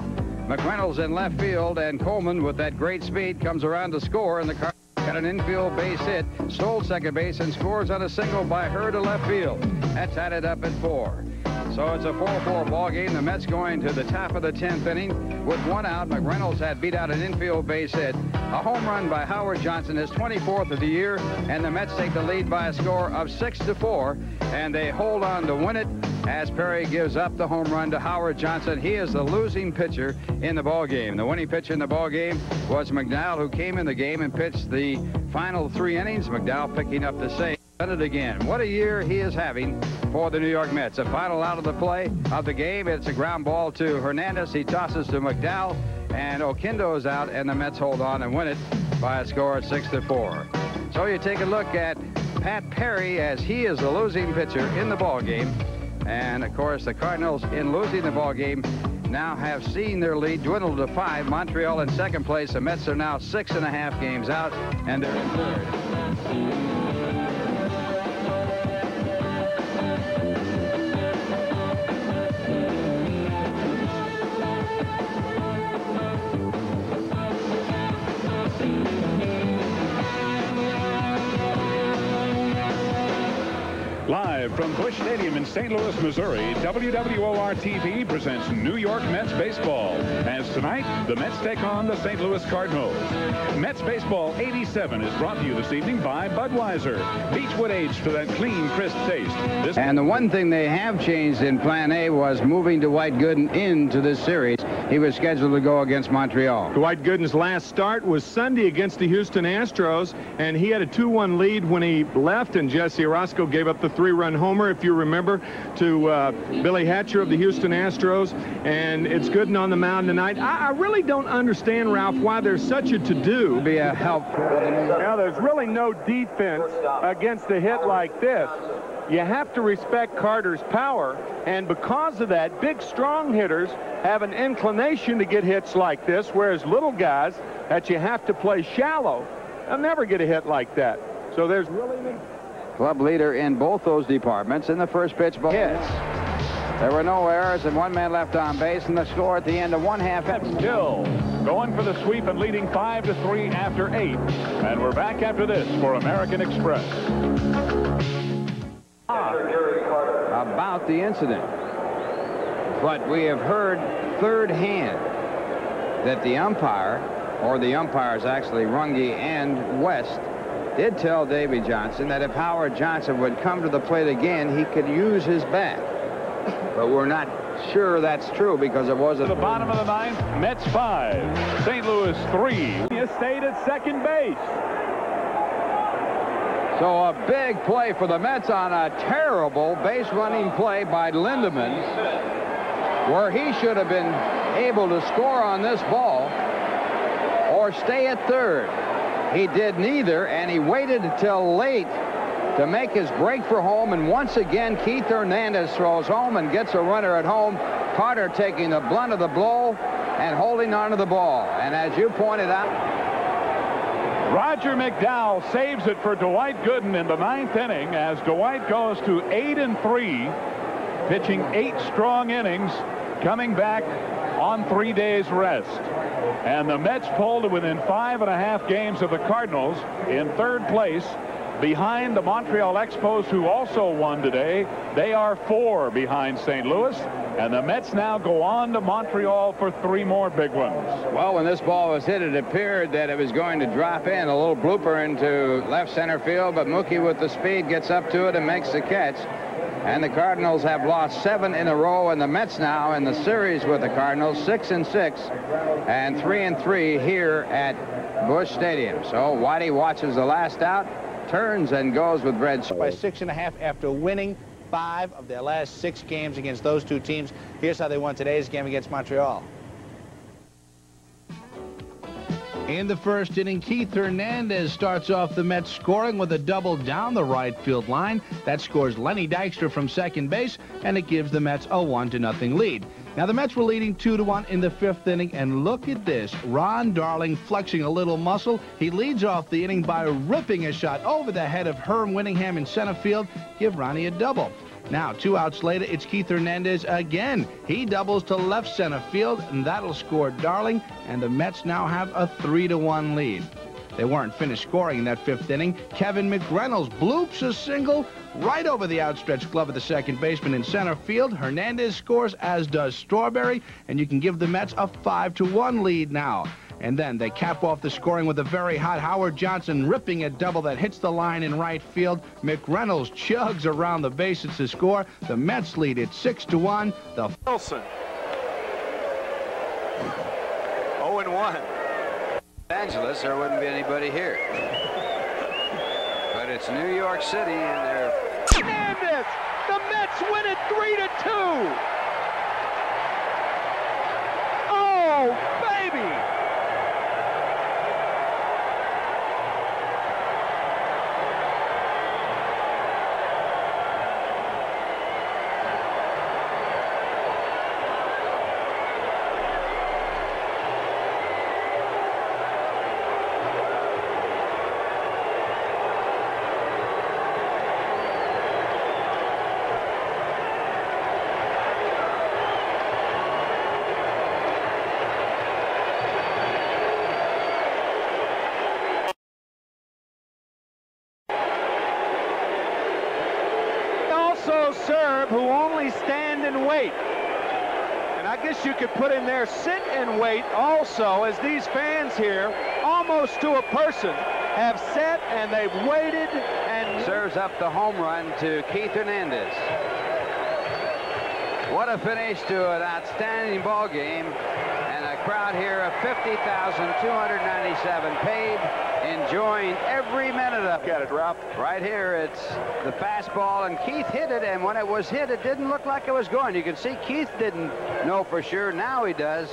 [SPEAKER 17] McReynolds in left field, and Coleman with that great speed comes around to score, and the Cardinals got an infield base hit, stole second base, and scores on a single by Her to left field. That tied it up at 4. So it's a 4-4 ball game. The Mets going to the top of the 10th inning with 1 out. McReynolds had beat out an infield base hit. A home run by Howard Johnson, his 24th of the year, and the Mets take the lead by a score of 6-4, and they hold on to win it as Perry gives up the home run to Howard Johnson. He is the losing pitcher in the ball game. The winning pitcher in the ball game was McDowell, who came in the game and pitched the final 3 innings. McDowell picking up the save. Done it again. What a year he is having for the New York Mets. A final out of the play of the game. It's a ground ball to Hernandez. He tosses to McDowell, and Oquendo is out, and the Mets hold on and win it by a score of 6-4. So you take a look at Pat Perry as he is the losing pitcher in the ball game, and of course the Cardinals, in losing the ball game, now have seen their lead dwindle to 5. Montreal in second place. The Mets are now 6.5 games out, and they're in third.
[SPEAKER 19] Live from Busch Stadium in St. Louis, Missouri, WWOR-TV presents New York Mets baseball. As tonight, the Mets take on the St. Louis Cardinals. Mets Baseball 87 is brought to you this evening by Budweiser. Beechwood aged for that clean, crisp taste.
[SPEAKER 17] And the one thing they have changed in Plan A was moving Dwight Gooden into this series. He was scheduled to go against Montreal.
[SPEAKER 13] Dwight Gooden's last start was Sunday against the Houston Astros, and he had a 2-1 lead when he left, and Jesse Orozco gave up the 3-run homer, if you remember, to Billy Hatcher of the Houston Astros, and it's Gooden on the mound tonight. I really don't understand, Ralph, why there's such a to-do.
[SPEAKER 17] Be a help.
[SPEAKER 13] Now, there's really no defense against a hit like this. you have to respect Carter's power, and because of that, big, strong hitters have an inclination to get hits like this, whereas little guys that you have to play shallow, they'll never get a hit like that. So there's really...
[SPEAKER 17] Club leader in both those departments in the first pitch. Hits. There were no errors and one man left on base, and the score at the end of one half.
[SPEAKER 19] Hill going for the sweep and leading 5-3 after 8. And we're back after this for American Express.
[SPEAKER 17] About the incident, but we have heard third hand that the umpire, or the umpires actually, Runge and West, did tell Davy Johnson that if Howard Johnson would come to the plate again, he could use his bat. But we're not sure that's true because it wasn't.
[SPEAKER 19] The bottom of the ninth, Mets 5, St. Louis 3. He stayed at second base.
[SPEAKER 17] So a big play for the Mets on a terrible base running play by Lindemann, where he should have been able to score on this ball or stay at third. He did neither, and he waited until late to make his break for home, and once again Keith Hernandez throws home and gets a runner at home. Carter taking the blunt of the blow and holding on to the ball. And as you pointed out,
[SPEAKER 19] Roger McDowell saves it for Dwight Gooden in the 9th inning as Dwight goes to 8-3, pitching 8 strong innings, coming back on 3 days rest. And the Mets pulled to within 5.5 games of the Cardinals in 3rd place, behind the Montreal Expos, who also won today. They are 4 behind St. Louis, and the Mets now go on to Montreal for 3 more big ones.
[SPEAKER 17] Well, when this ball was hit, it appeared that it was going to drop in, a little blooper into left center field, but Mookie with the speed gets up to it and makes the catch. And the Cardinals have lost 7 in a row, and the Mets now in the series with the Cardinals 6-6 and 3-3 here at Busch Stadium. So Whitey watches the last out, turns and goes with Red Sox.
[SPEAKER 24] By 6.5 after winning 5 of their last 6 games against those 2 teams. Here's how they won today's game against Montreal.
[SPEAKER 25] In the first inning, Keith Hernandez starts off the Mets scoring with a double down the right field line. That scores Lenny Dykstra from second base, and it gives the Mets a 1-0 lead. Now, the Mets were leading 2-1 in the 5th inning, and look at this. Ron Darling flexing a little muscle. He leads off the inning by ripping a shot over the head of Herm Winningham in center field. Give Ronnie a double. Now, 2 outs later, it's Keith Hernandez again. He doubles to left center field, and that'll score Darling, and the Mets now have a 3-1 lead. They weren't finished scoring in that 5th inning. Kevin McReynolds bloops a single right over the outstretched glove of the second baseman in center field. Hernandez scores, as does Strawberry, and you can give the Mets a 5-1 lead now. And then they cap off the scoring with a very hot Howard Johnson ripping a double that hits the line in right field. McReynolds chugs around the bases to score. The Mets lead it 6-1. The
[SPEAKER 13] Wilson. 0-1.
[SPEAKER 17] Angeles, there wouldn't be anybody here. But it's New York City, and they're...
[SPEAKER 13] Hernandez! The Mets win it 3-2! Oh, baby! Serve, who only stand and wait. And I guess you could put in there sit and wait also, as these fans here, almost to a person, have sat and they've waited and...
[SPEAKER 17] Serves up the home run to Keith Hernandez. What a finish to an outstanding ball game. And a crowd here of 50,297 paid, enjoying every minute of it.
[SPEAKER 13] Look at it, Ralph.
[SPEAKER 17] Right here, it's the fastball, and Keith hit it, and when it was hit, it didn't look like it was going. You can see Keith didn't know for sure. Now he does.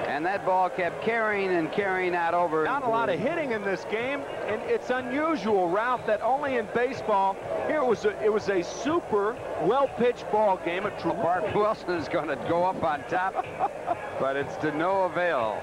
[SPEAKER 17] And that ball kept carrying and carrying out over.
[SPEAKER 13] Not a lot of hitting in this game, and it's unusual, Ralph, that only in baseball Here it was a super well-pitched ball game.
[SPEAKER 17] Bart Wilson is going to go up on top, but it's to no avail.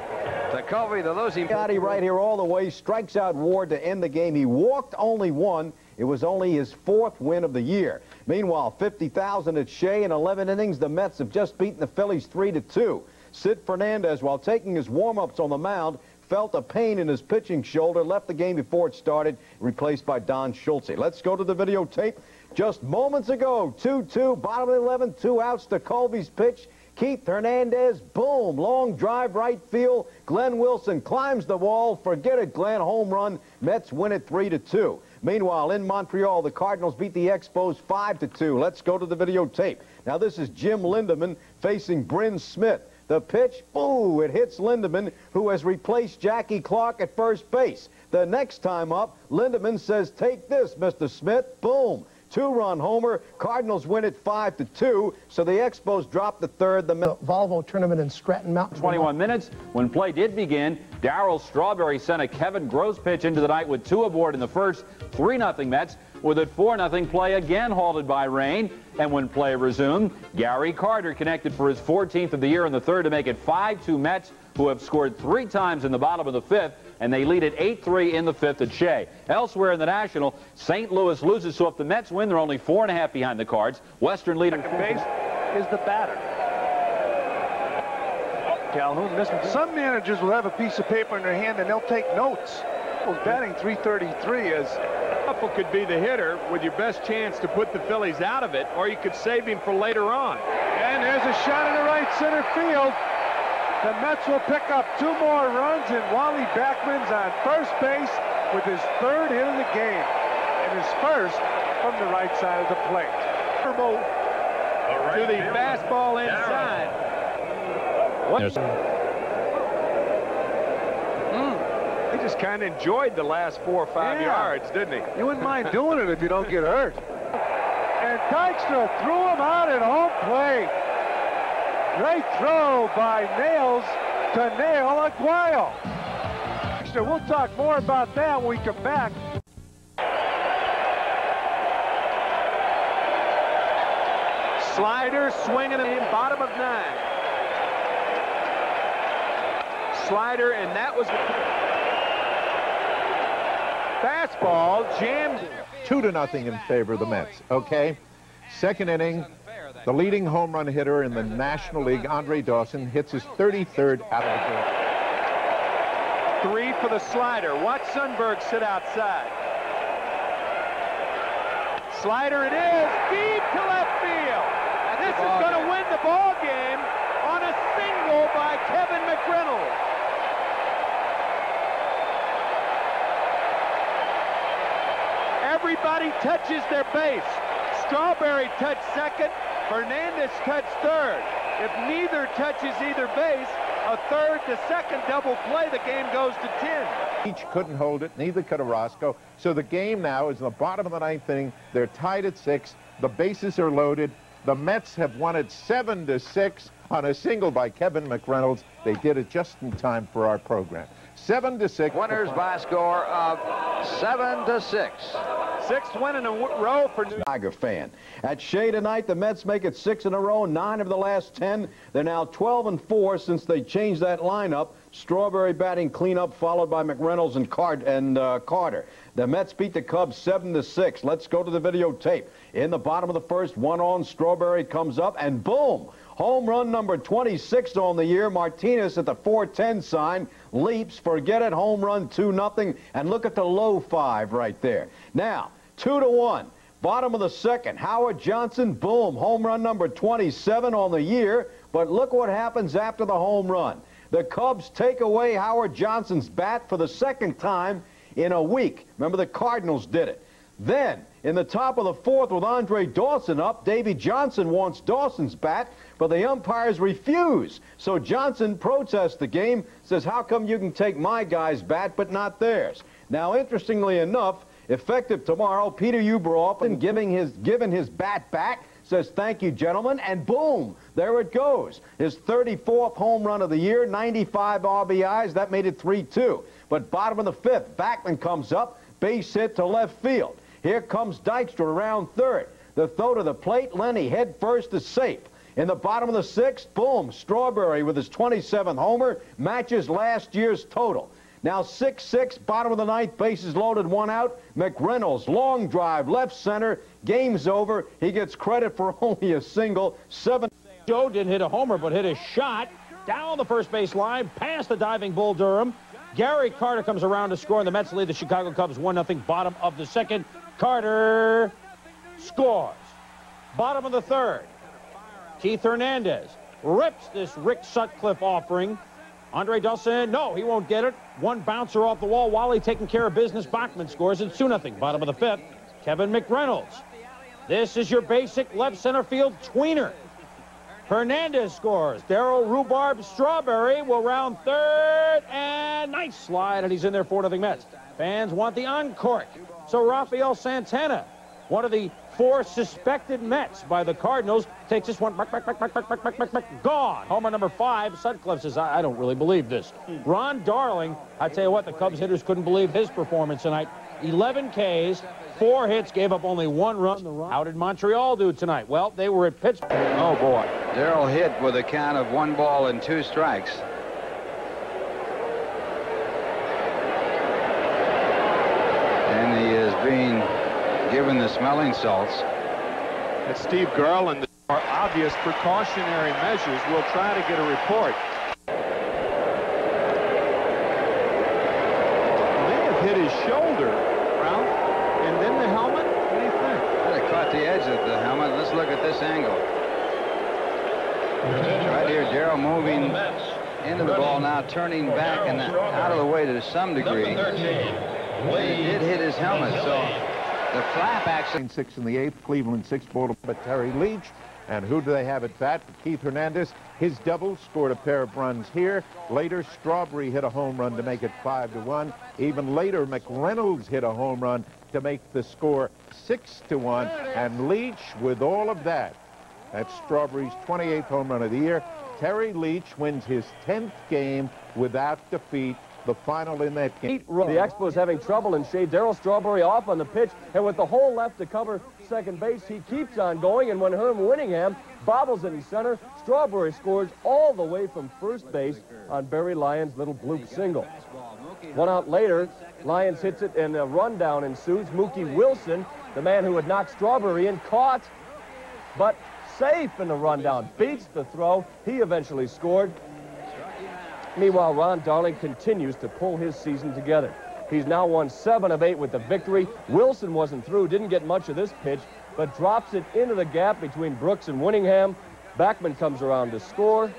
[SPEAKER 17] Jacoby, the losing...
[SPEAKER 4] Gotti right here all the way, strikes out Ward to end the game. He walked only one. It was only his 4th win of the year. Meanwhile, 50,000 at Shea in 11 innings. The Mets have just beaten the Phillies 3-2. Sid Fernandez, while taking his warm-ups on the mound, felt a pain in his pitching shoulder, left the game before it started, replaced by Don Schultze. Let's go to the videotape. Just moments ago, 2-2, bottom of the 11, 2 outs to Colby's pitch. Keith Hernandez, boom, long drive right field. Glenn Wilson climbs the wall. Forget it, Glenn, home run. Mets win it 3-2. Meanwhile, in Montreal, the Cardinals beat the Expos 5-2. Let's go to the videotape. Now, this is Jim Lindeman facing Bryn Smith. The pitch, boo, it hits Lindeman, who has replaced Jackie Clark at first base. The next time up, Lindeman says, take this, Mr. Smith. Boom. 2-run homer. Cardinals win it 5-2, so the Expos drop the third. The
[SPEAKER 11] Volvo tournament in Stratton Mountain.
[SPEAKER 6] 21 minutes. When play did begin, Darryl Strawberry sent a Kevin Gross pitch into the night with 2 aboard in the first. 3-0 Mets, with a 4-0 play again halted by rain. And when play resumed, Gary Carter connected for his 14th of the year in the third to make it 5-2 Mets, who have scored 3 times in the bottom of the 5th, and they lead it 8-3 in the 5th at Shea. Elsewhere in the National, St. Louis loses, so if the Mets win, they're only 4.5 behind the Cards. Western leading
[SPEAKER 13] base is the batter. Calhoun missing.
[SPEAKER 18] Some managers will have a piece of paper in their hand and they'll take notes. Well, batting .333 is...
[SPEAKER 13] Buffalo could be the hitter with your best chance to put the Phillies out of it, or you could save him for later on.
[SPEAKER 18] And there's a shot in the right center field. The Mets will pick up 2 more runs, and Wally Backman's on first base with his 3rd hit of the game, and his first from the right side of the plate.
[SPEAKER 13] To the fastball inside. He just kind of enjoyed the last 4 or 5 yards, didn't he?
[SPEAKER 18] You wouldn't mind doing it if you don't get hurt. And Dykstra threw him out at home plate. Great throw by Nails to nail Aguayo. We'll talk more about that when we come back.
[SPEAKER 13] Slider swinging in bottom of 9. Slider, and that was fastball jammed.
[SPEAKER 23] 2-0 in favor of the Mets. Okay. Second inning, the leading home run hitter in the National League, Andre Dawson, hits his 33rd out of the game.
[SPEAKER 13] 3 for the slider. Watch Sundberg sit outside. Slider it is, deep to left field. And this is going to win the ball game on a single by Kevin McReynolds. Everybody touches their base. Strawberry touched second. Hernandez touched third. If neither touches either base, a third to second double play, the game goes to 10.
[SPEAKER 23] Each couldn't hold it, neither could Orozco. So the game now is in the bottom of the 9th inning. They're tied at 6. The bases are loaded. The Mets have won it 7-6 on a single by Kevin McReynolds. They did it just in time for our program. 7-6.
[SPEAKER 17] Winners by a score of 7-6.
[SPEAKER 13] 6th win in a row for
[SPEAKER 4] Tiger fan. At Shea tonight, the Mets make it 6 in a row, 9 of the last 10. They're now 12-4 since they changed that lineup. Strawberry batting cleanup, followed by McReynolds and Carter. The Mets beat the Cubs 7-6. Let's go to the videotape. In the bottom of the first, 1 on, Strawberry comes up, and boom! Home run number 26 on the year. Martinez at the 410 sign leaps, forget it, home run 2-0. And look at the low 5 right there. Now, 2-1. Bottom of the second, Howard Johnson, boom, home run number 27 on the year. But look what happens after the home run. The Cubs take away Howard Johnson's bat for the 2nd time in a week. Remember, the Cardinals did it. Then, in the top of the 4th with Andre Dawson up, Davy Johnson wants Dawson's bat, but the umpires refuse. So Johnson protests the game, says, how come you can take my guy's bat but not theirs? Now, interestingly enough, effective tomorrow, Peter Ueberhoff, given his bat back, says, thank you, gentlemen, and boom, there it goes. His 34th home run of the year, 95 RBIs, that made it 3-2. But bottom of the 5th, Backman comes up, base hit to left field. Here comes Dykstra around third. The throw to the plate, Lenny head first is safe. In the bottom of the sixth, boom, Strawberry with his 27th homer matches last year's total. Now 6-6, bottom of the ninth, bases loaded, 1 out. McReynolds, long drive, left center, game's over. He gets credit for only a single. 7.
[SPEAKER 2] Joe didn't hit a homer, but hit a shot down the first base line, past the diving Bull Durham. Gary Carter comes around to score, and the Mets lead the Chicago Cubs 1-0, bottom of the second. Carter scores. Bottom of the third. Keith Hernandez rips this Rick Sutcliffe offering. Andre Dawson, no, he won't get it. One bouncer off the wall. Wally taking care of business. Bachman scores. It's 2-0. Bottom of the fifth. Kevin McReynolds. This is your basic left center field tweener. Hernandez scores. Darryl Rhubarb Strawberry will round third, and nice slide, and he's in there. 4-0 Mets. Fans want the encore. So Rafael Santana, one of the 4 suspected Mets by the Cardinals, takes this one, gone. Homer number 5. Sutcliffe says, I don't really believe this. Ron Darling, I tell you what, the Cubs hitters couldn't believe his performance tonight. 11 Ks, 4 hits, gave up only 1 run. How did Montreal do tonight? Well, they were at Pittsburgh.
[SPEAKER 17] Oh, boy. Darryl hit with a count of 1 ball and 2 strikes. And he is being given the smelling salts.
[SPEAKER 13] That's Steve Garland. Our obvious precautionary measures. We'll try to get a report. May have hit his shoulder, Ralph, and then the helmet. What do you think?
[SPEAKER 17] Well, it caught the edge of the helmet. Let's look at this angle. Right here, Darryl moving into the ball now, turning back and out of the way to some degree. He did hit his helmet, so the flap actually.
[SPEAKER 23] 6 in the 8th, Cleveland 6, Baltimore, but Terry Leach. And who do they have at bat? Keith Hernandez. His double scored a pair of runs here. Later, Strawberry hit a home run to make it 5-1. Even later, McReynolds hit a home run to make the score 6-1. And Leach, with all of that, that's Strawberry's 28th home run of the year. Terry Leach wins his 10th game without defeat. The final in that game.
[SPEAKER 5] The Expos having trouble in shade. Darryl Strawberry off on the pitch, and with the hole left to cover second base, he keeps on going, and when Herm Winningham bobbles in center, Strawberry scores all the way from first base on Barry Lyons' little bloop single. 1 out later, Lyons hits it, and a rundown ensues. Mookie Wilson, the man who had knocked Strawberry in, caught, but safe in the rundown, beats the throw. He eventually scored. Meanwhile, Ron Darling continues to pull his season together. He's now won 7 of 8 with the victory. Wilson wasn't through, didn't get much of this pitch, but drops it into the gap between Brooks and Winningham. Bachman comes around to score,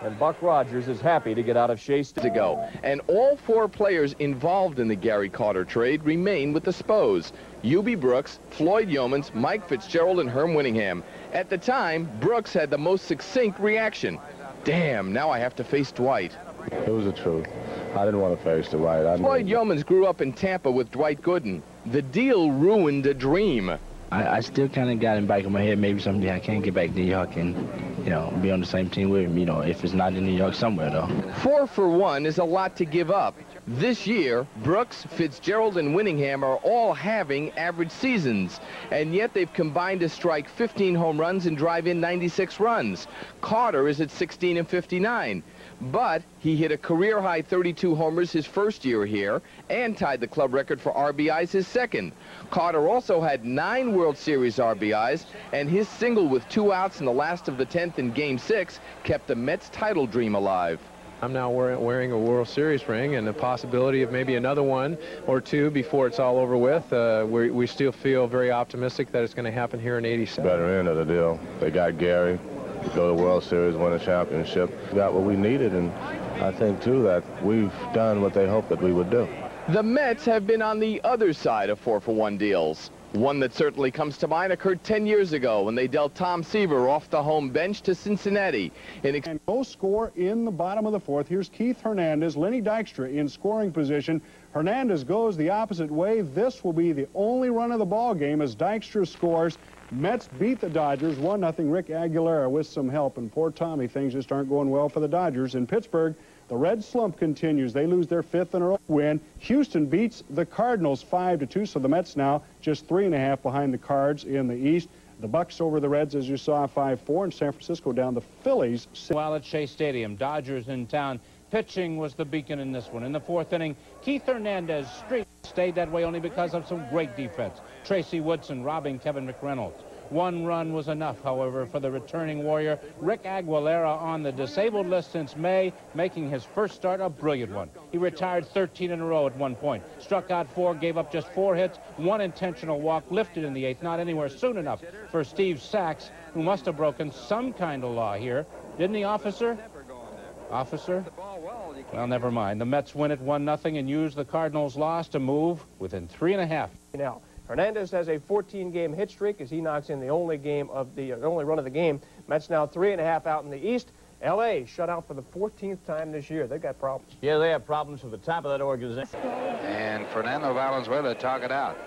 [SPEAKER 5] and Buck Rogers is happy to get out of Shea Stadium.
[SPEAKER 10] Ago, and all 4 players involved in the Gary Carter trade remain with the Spos. Hubie Brooks, Floyd Yeomans, Mike Fitzgerald, and Herm Winningham. At the time, Brooks had the most succinct reaction. Damn, now I have to face Dwight.
[SPEAKER 7] It was the truth. I didn't want to face Dwight.
[SPEAKER 10] Floyd Yeomans grew up in Tampa with Dwight Gooden. The deal ruined a dream.
[SPEAKER 9] I still kind of got him back in my head. Maybe someday I can get back to New York and, you know, be on the same team with him, you know, if it's not in New York somewhere, though.
[SPEAKER 10] 4 for 1 is a lot to give up. This year, Brooks, Fitzgerald, and Winningham are all having average seasons, and yet they've combined to strike 15 home runs and drive in 96 runs. Carter is at 16 and 59. But he hit a career-high 32 homers his first year here and tied the club record for RBIs his second. Carter also had 9 World Series RBIs, and his single with 2 outs in the last of the 10th in Game 6 kept the Mets' title dream alive.
[SPEAKER 13] I'm now wearing a World Series ring, and the possibility of maybe another 1 or 2 before it's all over with. We still feel very optimistic that it's going to happen here in '87.
[SPEAKER 7] Better end of the deal. They got Gary. Go to the World Series, win a championship. We got what we needed, and I think, too, that we've done what they hoped that we would do.
[SPEAKER 10] The Mets have been on the other side of 4-for-1 deals. One that certainly comes to mind occurred 10 years ago when they dealt Tom Seaver off the home bench to Cincinnati.
[SPEAKER 21] And no score in the bottom of the 4th. Here's Keith Hernandez, Lenny Dykstra in scoring position. Hernandez goes the opposite way. This will be the only run of the ball game as Dykstra scores. Mets beat the Dodgers 1-0. Rick Aguilera with some help, and poor Tommy, things just aren't going well for the Dodgers. In Pittsburgh, The Reds slump continues. They lose their 5th in a row win. Houston beats the Cardinals 5-2, so the Mets now just 3.5 behind the Cards in the East. The Bucks over the Reds, as you saw, 5-4, and San Francisco down the Phillies.
[SPEAKER 1] While at Shea Stadium, Dodgers in town. Pitching was the beacon in this one. In the 4th inning, Keith Hernandez stayed that way only because of some great defense. Tracy Woodson robbing Kevin McReynolds. 1 run was enough, however, for the returning Warrior. Rick Aguilera on the disabled list since May, making his first start a brilliant one. He retired 13 in a row at one point. Struck out 4, gave up just 4 hits, 1 intentional walk, lifted in the 8th, not anywhere soon enough for Steve Sachs, who must have broken some kind of law here. Didn't he, officer? Officer? Well, never mind. The Mets win it 1-0 and use the Cardinals' loss to move within 3.5.
[SPEAKER 5] Now, Hernandez has a 14-game hit streak as he knocks in the only run of the game. Mets now 3.5 out in the East. L.A. shut out for the 14th time this year. They've got problems.
[SPEAKER 2] Yeah, they have problems with the top of that organization.
[SPEAKER 24] And Fernando Valenzuela talk it out.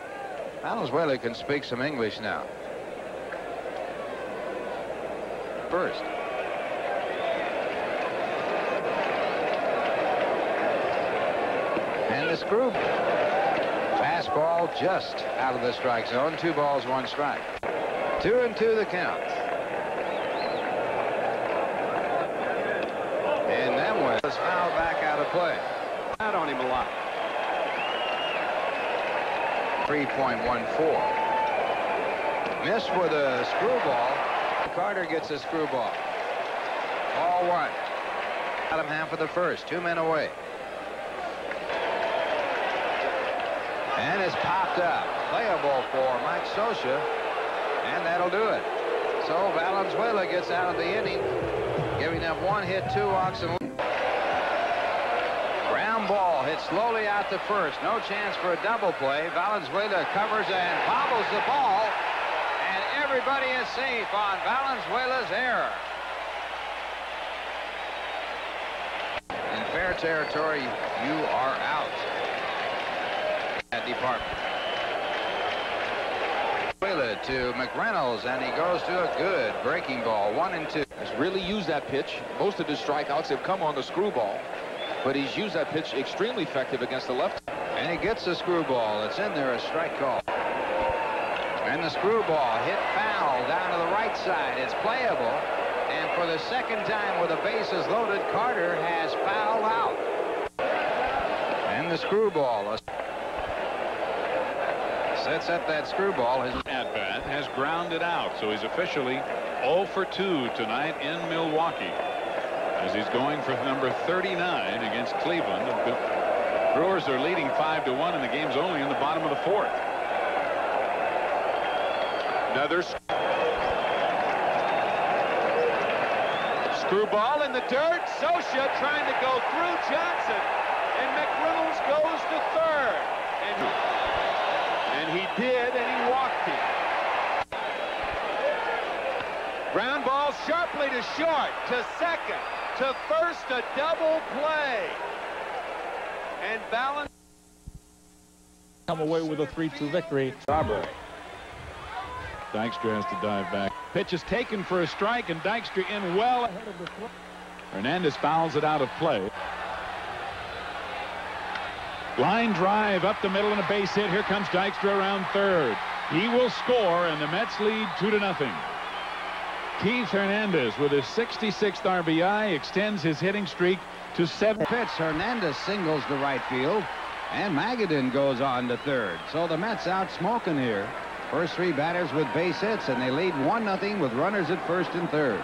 [SPEAKER 24] Valenzuela can speak some English now. First. And the screw. Fastball just out of the strike zone. 2 balls, 1 strike. 2-2 the count. And then was fouled back out of play.
[SPEAKER 13] Out on him a lot.
[SPEAKER 24] 3.14. Missed with a screwball. Carter gets a screwball. Ball 1. Got him half of the first. 2 men away. And it's popped up. Playable for Mike Scioscia. And that'll do it. So Valenzuela gets out of the inning, giving up 1 hit, 2 walks, and ground ball hit slowly out to first. No chance for a double play. Valenzuela covers and bobbles the ball. And everybody is safe on Valenzuela's error. In fair territory, you are out. That department. To McReynolds, and he goes to a good breaking ball. 1-2.
[SPEAKER 12] He's really used that pitch. Most of his strikeouts have come on the screwball, but he's used that pitch extremely effective against the left.
[SPEAKER 24] And he gets the screwball. It's in there, a strike call. And the screwball hit foul down to the right side. It's playable. And for the second time with the bases loaded, Carter has fouled out. And the screwball. Sets up that screwball. His
[SPEAKER 19] at-bat has grounded out, so he's officially 0 for 2 tonight in Milwaukee as he's going for number 39 against Cleveland. The Brewers are leading 5-1, and the game's only in the bottom of the 4th. Another
[SPEAKER 13] screwball in the dirt. Scioscia trying to go through Johnson, and McReynolds goes to third. And he did, and he walked him. Ground ball sharply to short, to second, to first, a double play. And balance.
[SPEAKER 2] Come away with a 3-2 victory.
[SPEAKER 19] Strawberry. Dykstra has to dive back. Pitch is taken for a strike, and Dykstra in well ahead of the throw. Hernandez fouls it out of play. Line drive up the middle and a base hit. Here comes Dykstra around third. He will score, and the Mets lead 2-0. Keith Hernandez with his 66th RBI extends his hitting streak to 7.
[SPEAKER 24] Pitch. Hernandez singles to right field, and Magadin goes on to third. So the Mets out smoking here. First 3 batters with base hits, and they lead 1-0 with runners at first and third.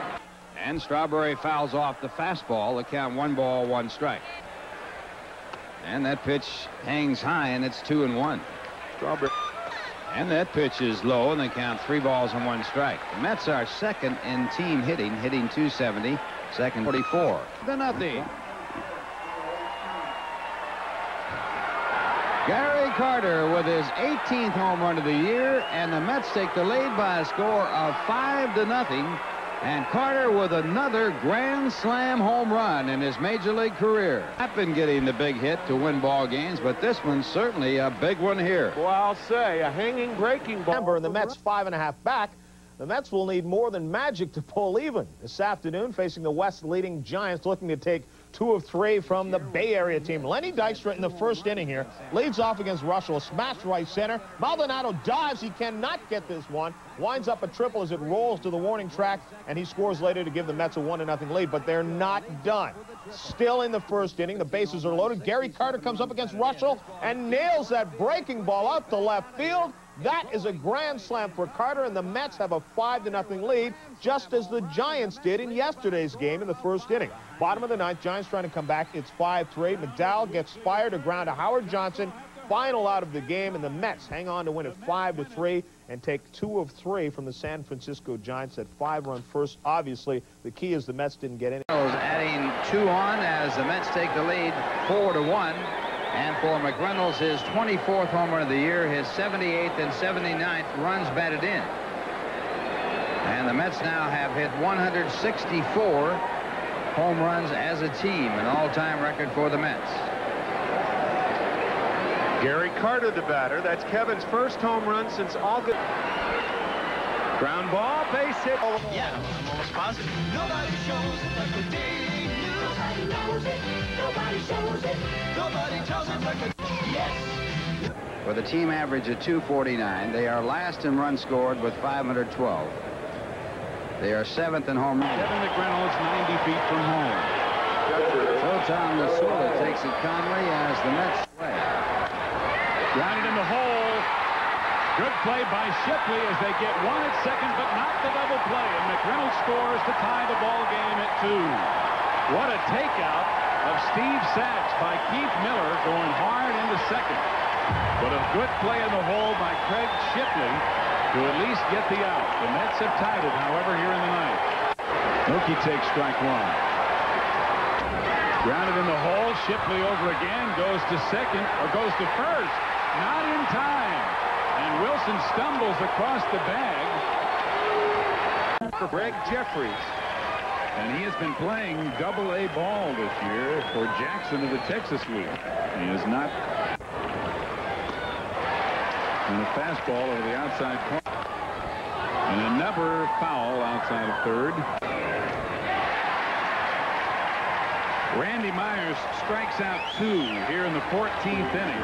[SPEAKER 24] And Strawberry fouls off the fastball. The count 1 ball, 1 strike. And that pitch hangs high, and it's 2-1.
[SPEAKER 19] Strawberry.
[SPEAKER 24] And that pitch is low, and they count 3 balls and 1 strike. The Mets are second in team hitting 270, second 44. 0-0. Gary Carter with his 18th home run of the year, and the Mets take the lead by a score of 5-0. And Carter with another grand slam home run in his major league career. I've been getting the big hit to win ball games, but this one's certainly a big one here.
[SPEAKER 2] Well, I'll say a hanging breaking ball. And the Mets 5.5 back. The Mets will need more than magic to pull even this afternoon, facing the West leading Giants, looking to take
[SPEAKER 3] 2 of 3 from the Bay Area team. Lenny Dykstra in the first inning here leads off against Russell. A smash right center. Maldonado dives. He cannot get this one. Winds up a triple as it rolls to the warning track, and he scores later to give the Mets a 1-0 lead, but they're not done. Still in the first inning. The bases are loaded. Gary Carter comes up against Russell and nails that breaking ball out to left field. That is a grand slam for Carter, and the Mets have a 5-0 lead, just as the Giants did in yesterday's game in the first inning. Bottom of the ninth, Giants trying to come back. It's 5-3. McDowell gets fired to ground to Howard Johnson. Final out of the game, and the Mets hang on to win it 5-3 and take 2 of 3 from the San Francisco Giants at 5-run first. Obviously, the key is the Mets didn't get any.
[SPEAKER 24] Adding 2 on as the Mets take the lead 4-1. And for McReynolds, his 24th home run of the year, his 78th and 79th runs batted in. And the Mets now have hit 164 home runs as a team, an all-time record for the Mets.
[SPEAKER 13] Gary Carter, the batter. That's Kevin's first home run since August. Ground ball, base hit.
[SPEAKER 14] Yeah, I'm almost positive. Nobody shows it like the Daily News. Nobody knows it. Nobody shows it. Nobody tells it like the... Yes.
[SPEAKER 24] With a team average of 249, they are last in runs scored with 512. They are 7th in home runs.
[SPEAKER 19] Kevin McReynolds, 90 feet from home.
[SPEAKER 24] Showtime Lasula takes it calmly as the Mets play.
[SPEAKER 19] Grounded in the hole. Good play by Shipley as they get 1 at second, but not the double play. And McReynolds scores to tie the ball game at 2. What a takeout of Steve Sachs by Keith Miller going hard into second. But a good play in the hole by Craig Shipley to at least get the out. The Mets have tied it, however, here in the ninth. Mookie takes strike 1. Grounded in the hole. Shipley over again. Goes to second, or goes to first. Not in time. And Wilson stumbles across the bag.
[SPEAKER 13] For Greg Jeffries.
[SPEAKER 19] And he has been playing Double-A ball this year for Jackson of the Texas League. He is not. And a fastball over the outside corner. And another foul outside of third. Randy Myers strikes out 2 here in the 14th inning.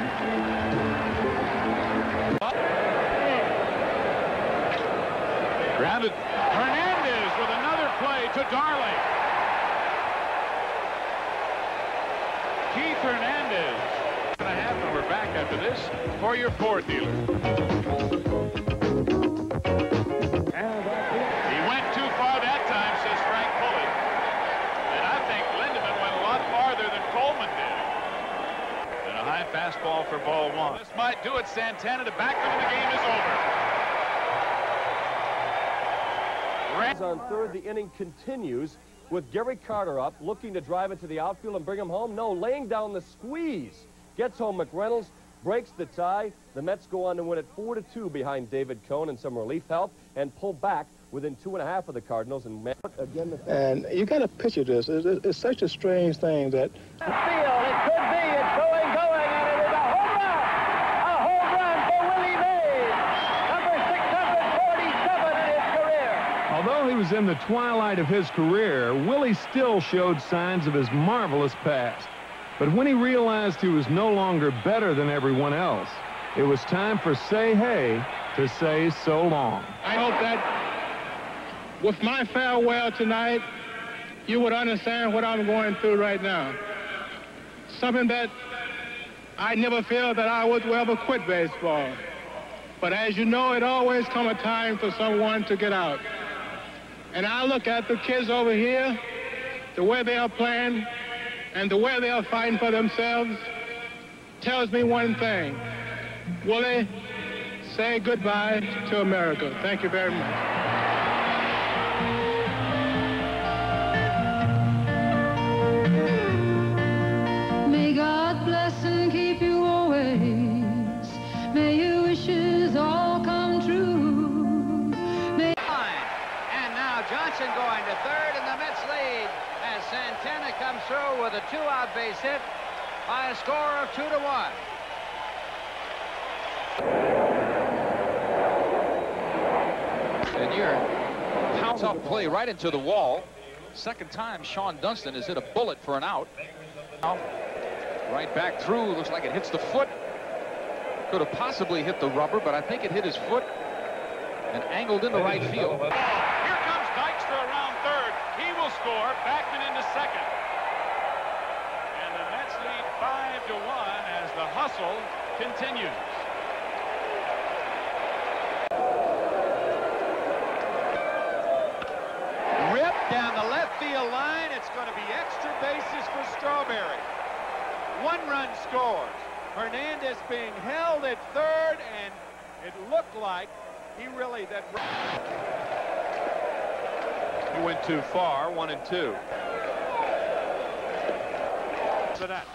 [SPEAKER 19] Grounded. Hernandez with another play to Darling. Keith Hernandez. 1.5, and we're back after this for your Ford dealer. He went too far that time, says Frank Pulley. And I think Lindemann went a lot farther than Coleman did. And a high fastball for ball 1. This might do it. Santana to back them, and the game is over.
[SPEAKER 5] On third, the inning continues with Gary Carter up, looking to drive it to the outfield and bring him home. No, laying down the squeeze. Gets home McReynolds, breaks the tie. The Mets go on to win it 4-2 behind David Cohn and some relief help, and pull back within 2.5 of the Cardinals. And
[SPEAKER 15] And you got to picture this. It's such a strange thing that.
[SPEAKER 14] Field, it could be. It's going, and it is a home run. A home run for Willie Mays. Number 647 in his career.
[SPEAKER 20] Although he was in the twilight of his career, Willie still showed signs of his marvelous past. But when he realized he was no longer better than everyone else, it was time for Say Hey to say so long.
[SPEAKER 15] I hope that with my farewell tonight, you would understand what I'm going through right now. Something that I never felt that I would ever quit baseball. But as you know, it always comes a time for someone to get out. And I look at the kids over here, the way they are playing, and the way they are fighting for themselves, tells me one thing. Willie, say goodbye to America. Thank you very much.
[SPEAKER 22] May God bless and keep you always. May your wishes all come true. May
[SPEAKER 24] And now Johnson going to third, and the Mets lead as Santana comes through with a 2-out base hit by a score of 2-1.
[SPEAKER 12] And you're tough play right into the wall. Second time Sean Dunston has hit a bullet for an out. Now, right back through. Looks like it hits the foot. Could have possibly hit the rubber, but I think it hit his foot and angled into right field.
[SPEAKER 19] Here comes Dykstra around third. He will score. Backman into second. And the Mets lead 5-1 as the hustle continues.
[SPEAKER 13] Ripped down the left field line. It's going to be extra bases for Strawberry. 1 run scores. Hernandez being held at third, and it looked like he really he went too far. 1-2.
[SPEAKER 18] To that.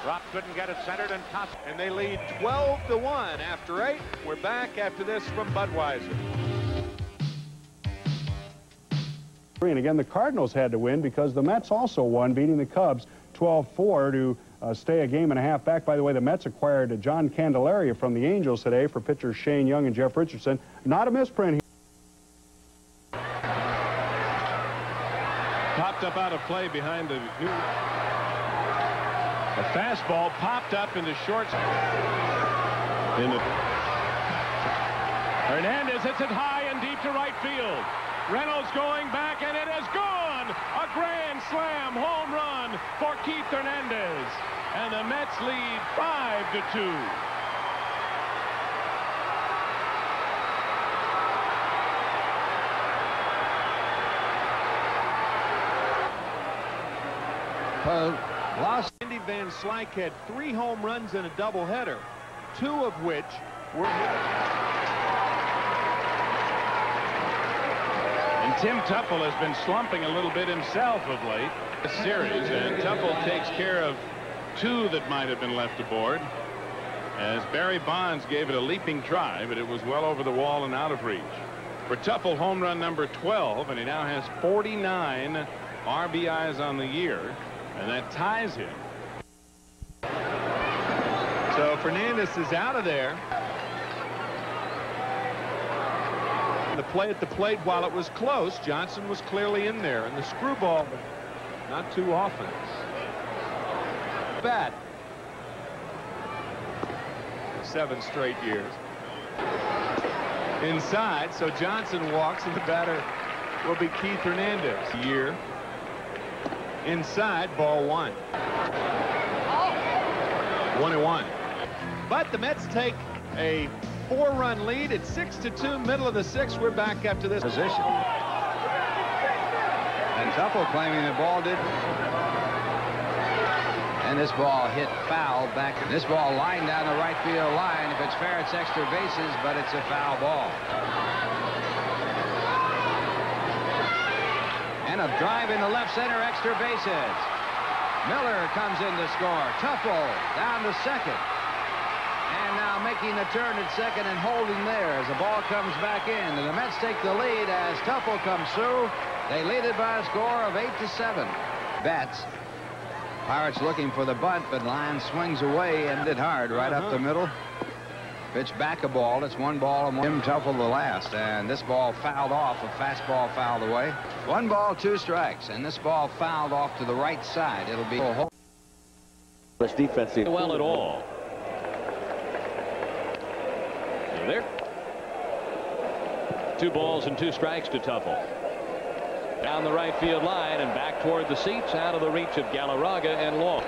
[SPEAKER 18] Rock couldn't get it centered and tossed.
[SPEAKER 13] And they lead 12-1 after 8. We're back after this from Budweiser.
[SPEAKER 21] And again, the Cardinals had to win because the Mets also won, beating the Cubs 12-4 to stay a game and a half back. By the way, the Mets acquired John Candelaria from the Angels today for pitchers Shane Young and Jeff Richardson. Not a misprint here.
[SPEAKER 19] Popped up out of play behind the new. A fastball popped up into short. Hernandez hits it high and deep to right field. Reynolds going back, and it is gone! A grand slam home run for Keith Hernandez. And the Mets lead 5-2.
[SPEAKER 13] Andy Van Slyke had 3 home runs in a doubleheader, 2 of which were hit.
[SPEAKER 19] And Tim Tuffle has been slumping a little bit himself of late this series, and Tuffle takes care of 2 that might have been left aboard, as Barry Bonds gave it a leaping try, but it was well over the wall and out of reach. For Tuffle, home run number 12, and he now has 49 RBIs on the year, and that ties him.
[SPEAKER 13] So Fernandez is out of there. The play at the plate, while it was close, Johnson was clearly in there, and the screwball, not too often. Bat. 7 straight years. Inside, so Johnson walks, and the batter will be Keith Hernandez. Year. Inside, ball 1. 1-1. But the Mets take a 4-run lead at 6-2, middle of the 6th. We're back after this
[SPEAKER 24] position. And Tuffle claiming the ball did. And this ball hit foul back. This ball lined down the right field line. If it's fair, it's extra bases, but it's a foul ball. And a drive into left center, extra bases. Miller comes in to score. Tuffle down to second. And now making the turn at second and holding there as the ball comes back in. And the Mets take the lead as Tuffle comes through. They lead it by a score of 8-7. Bats. Pirates looking for the bunt, but Line swings away, ended hard right up the middle. Pitch back a ball. It's 1 ball and 1. Jim Tuffle the last, and this ball fouled off. A fastball fouled away. 1 ball, 2 strikes, and this ball fouled off to the right side. It'll be a whole.
[SPEAKER 2] This defensive
[SPEAKER 6] well at all. And there. 2 balls and 2 strikes to Tuffle. Down the right field line and back toward the seats, out of the reach of Galarraga and Long.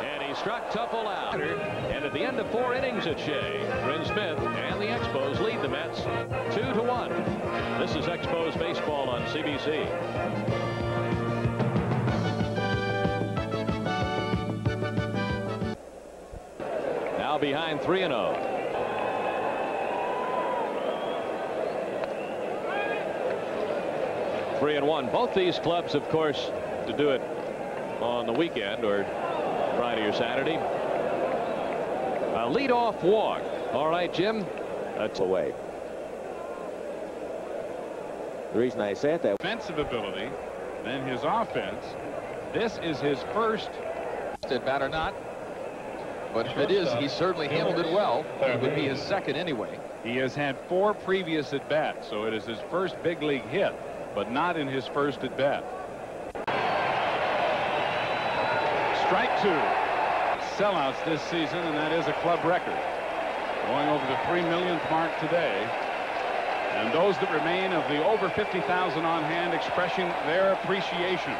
[SPEAKER 6] And he struck Tuffle out. And at the end of 4 innings at Shea, Bryn Smith and the Expos lead the Mets 2-1. This is Expos baseball on CBC. Now behind 3-0. 3-1. Both these clubs, of course, to do it on the weekend or Friday or Saturday. A leadoff walk. All right, Jim. That's away.
[SPEAKER 2] The reason I said that.
[SPEAKER 19] Defensive ability, then his offense. This is his first.
[SPEAKER 12] At bat or not. But if it is, he certainly handled it well. It would be his second anyway.
[SPEAKER 19] He has had 4 previous at-bats, so it is his first big league hit, but not in his first at-bat. Strike 2. Sellouts this season, and that is a club record. Going over the 3 millionth mark today. And those that remain of the over 50,000 on hand expressing their appreciation.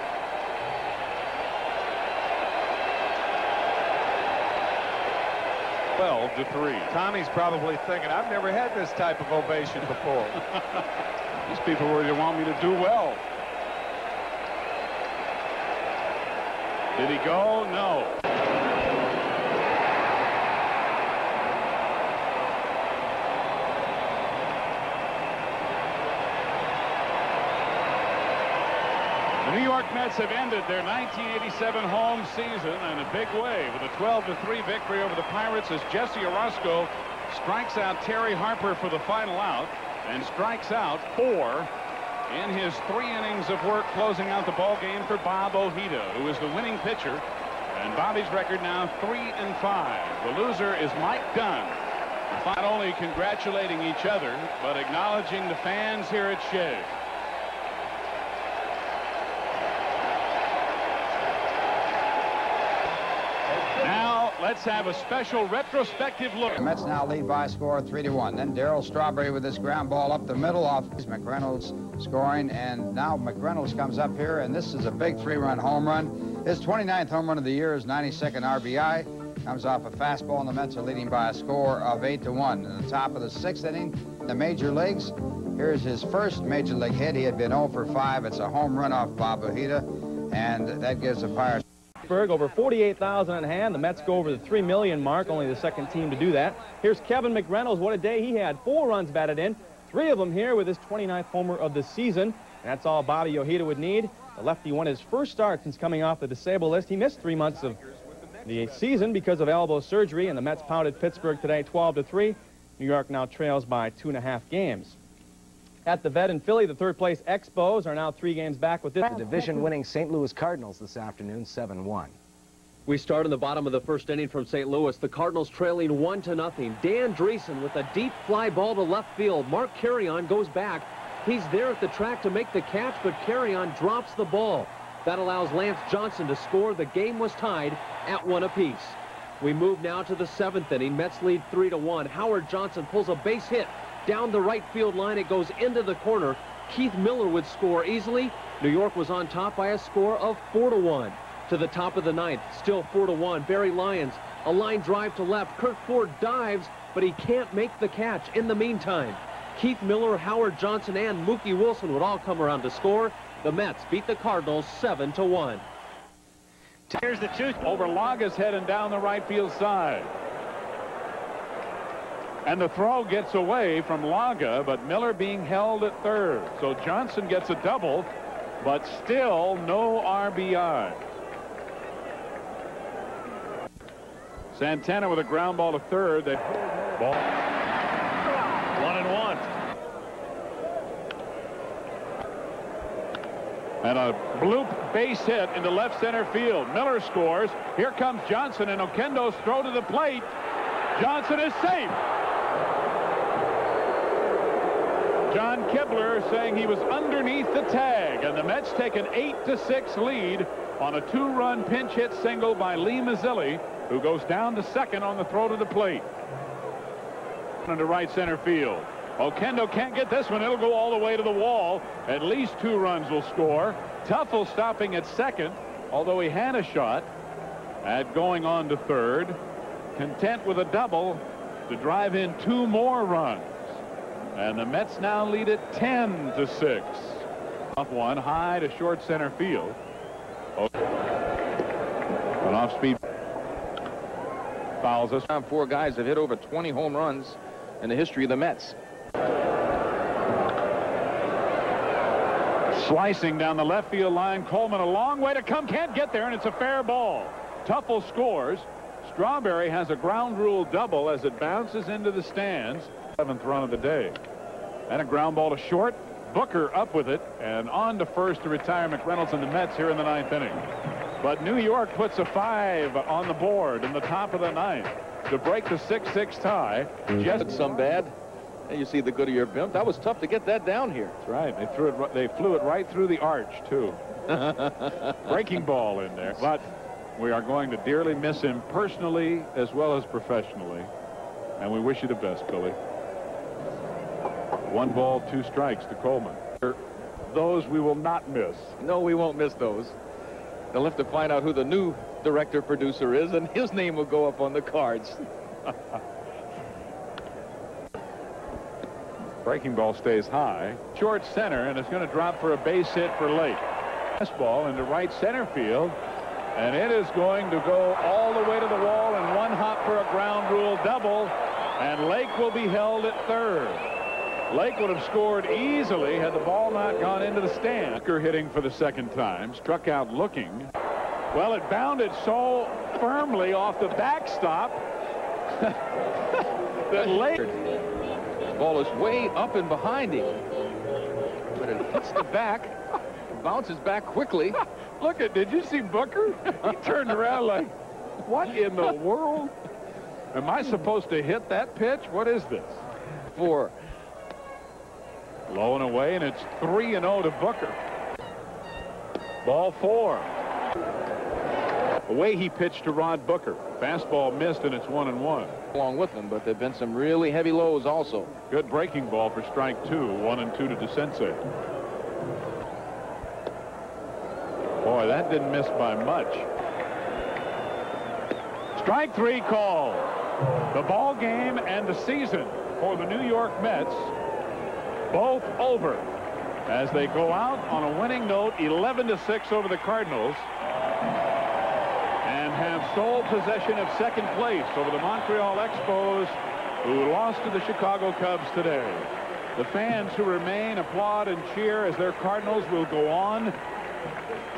[SPEAKER 19] To 3.
[SPEAKER 13] Tommy's probably thinking, I've never had this type of ovation before.
[SPEAKER 19] These people really want me to do well. Did he go? No. The New York Mets have ended their 1987 home season in a big way with a 12-3 victory over the Pirates as Jesse Orozco strikes out Terry Harper for the final out and strikes out 4 in his 3 innings of work, closing out the ball game for Bob Ojeda, who is the winning pitcher. And Bobby's record now 3-5. The loser is Mike Dunn. Not only congratulating each other, but acknowledging the fans here at SHEA. Let's have a special retrospective look.
[SPEAKER 24] The Mets now lead by a score of 3-1. Then Darryl Strawberry with this ground ball up the middle off McReynolds scoring, and now McReynolds comes up here, and this is a big 3-run home run. His 29th home run of the year, his 92nd RBI. Comes off a fastball, and the Mets are leading by a score of 8-1. In the top of the 6th inning, the major leagues. Here's his first major league hit. He had been 0 for 5. It's a home run off Bob Ojeda, and that gives the Pirates.
[SPEAKER 4] Over 48,000 in hand. The Mets go over the 3 million mark, only the second team to do that. Here's Kevin McReynolds. What a day he had. 4 runs batted in, 3 of them here with his 29th homer of the season. And that's all Bobby Ojeda would need. The lefty won his first start since coming off the disabled list. He missed 3 months of the season because of elbow surgery, and the Mets pounded Pittsburgh today 12-3. New York now trails by 2.5 games. At the Vet in Philly, the third-place Expos are now 3 games back with this.
[SPEAKER 8] The division-winning St. Louis Cardinals this afternoon, 7-1.
[SPEAKER 11] We start in the bottom of the first inning from St. Louis. The Cardinals trailing 1-0. Dan Dreesen with a deep fly ball to left field. Mark Carrion goes back. He's there at the track to make the catch, but Carrion drops the ball. That allows Lance Johnson to score. The game was tied at 1 apiece. We move now to the 7th inning. Mets lead 3-1. Howard Johnson pulls a base hit down the right field line. It goes into the corner. Keith Miller would score easily. New York was on top by a score of 4-1. To the top of the 9th, still 4-1. Barry Lyons, a line drive to left. Kurt Ford dives, but he can't make the catch. In the meantime, Keith Miller, Howard Johnson, and Mookie Wilson would all come around to score. The Mets beat the Cardinals 7-1.
[SPEAKER 19] Here's the 2 over Laga's head and down the right field side. And the throw gets away from Laga, but Miller being held at third. So Johnson gets a double, but still no RBI. Santana with a ground ball to third. Ball. 1-1. And a bloop base hit into left center field. Miller scores. Here comes Johnson, and Oquendo's throw to the plate. Johnson is safe. John Kibler saying he was underneath the tag, and the Mets take an 8-6 lead on a 2-run pinch hit single by Lee Mazzilli, who goes down to second on the throw to the plate. Into right center field. Oquendo can't get this one. It'll go all the way to the wall. At least 2 runs will score. Tuffle stopping at second, although he had a shot at going on to third. Content with a double to drive in 2 more runs. And the Mets now lead it 10-6. Off one high to short center field. An off-speed fouls us.
[SPEAKER 12] 4 guys have hit over 20 home runs in the history of the Mets.
[SPEAKER 19] Slicing down the left field line. Coleman a long way to come. Can't get there, and it's a fair ball. Tuffle scores. Strawberry has a ground rule double as it bounces into the stands. 7th run of the day. And a ground ball to short. Booker up with it and on to first to retire McReynolds and the Mets here in the 9th inning. But New York puts a 5 on the board in the top of the 9th to break the 6-6 tie.
[SPEAKER 6] Just some bad. And you see the Goodyear blimp. That was tough to get that down here.
[SPEAKER 19] That's right. They flew it right through the arch, too. Breaking ball in there. But we are going to dearly miss him personally as well as professionally. And we wish you the best, Billy. 1 ball, 2 strikes to Coleman. Those we will not miss.
[SPEAKER 6] No, we won't miss those. They'll have to find out who the new director producer is, and his name will go up on the cards.
[SPEAKER 19] Breaking ball stays high. Short center, and it's going to drop for a base hit for Lake. Fastball into right center field, and it is going to go all the way to the wall and 1 hop for a ground rule double, and Lake will be held at third. Lake would have scored easily had the ball not gone into the stand. Hooker hitting for the 2nd time, struck out looking. Well, it bounded so firmly off the backstop that Lake...
[SPEAKER 6] The ball is way up and behind him, but it hits the back, bounces back quickly.
[SPEAKER 19] Look at, did you see Booker? He turned around like, what in the world? Am I supposed to hit that pitch? What is this?
[SPEAKER 6] 4.
[SPEAKER 19] Low and away, and it's 3-0 to Booker. Ball 4. The way he pitched to Rod Booker. Fastball missed, and it's 1-1.
[SPEAKER 6] Along with them, but there have been some really heavy lows also.
[SPEAKER 19] Good breaking ball for strike 2. 1-2 to DeSensei. Boy, that didn't miss by much. Strike 3 call. The ball game and the season for the New York Mets both over as they go out on a winning note, 11-6 over the Cardinals, and have sole possession of 2nd place over the Montreal Expos, who lost to the Chicago Cubs today. The fans who remain applaud and cheer as their Cardinals will go on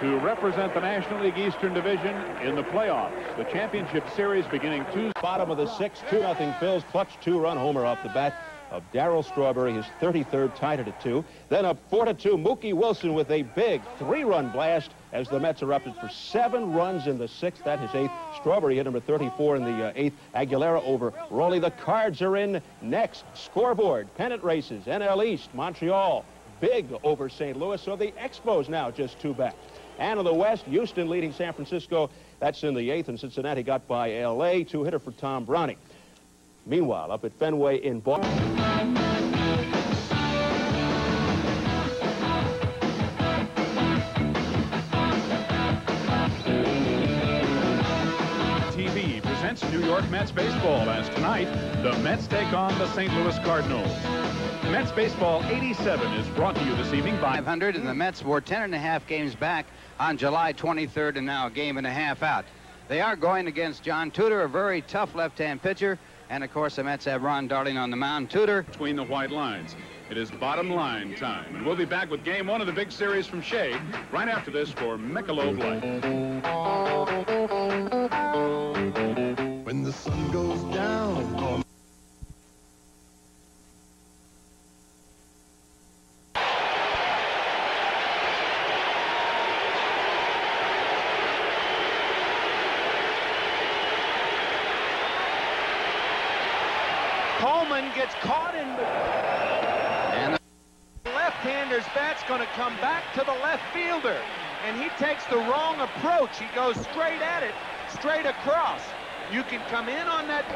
[SPEAKER 19] to represent the National League Eastern Division in the playoffs. The championship series beginning Tuesday.
[SPEAKER 3] Bottom of the 6th, 2-0 Phils. Clutch 2-run homer off the bat of Darryl Strawberry, his 33rd, tied it at 2. Then up 4-2, Mookie Wilson with a big 3-run blast as the Mets erupted for 7 runs in the 6th. That his 8th. Strawberry hit number 34 in the 8th. Aguilera over Rowley. The Cards are in next. Scoreboard, pennant races, NL East, Montreal, big over St. Louis. So the Expos now just 2 back. And in the West, Houston leading San Francisco. That's in the 8th, and Cincinnati got by L.A. 2-hitter for Tom Browning. Meanwhile, up at Fenway in Boston.
[SPEAKER 19] TV presents New York Mets baseball as tonight, the Mets take on the St. Louis Cardinals. Mets Baseball 87 is brought to you this evening by
[SPEAKER 24] 500, and the Mets were 10.5 games back on July 23rd, and now a game and a half out. They are going against John Tudor, a very tough left-hand pitcher, and of course the Mets have Ron Darling on the mound. Tudor
[SPEAKER 19] between the white lines. It is bottom line time, and we'll be back with game 1 of the big series from SHEA right after this for Michelob Light.
[SPEAKER 9] When the sun goes down.
[SPEAKER 13] Coleman gets caught in the... And the left-hander's bat's going to come back to the left fielder. And he takes the wrong approach. He goes straight at it, straight across. You can come in on that...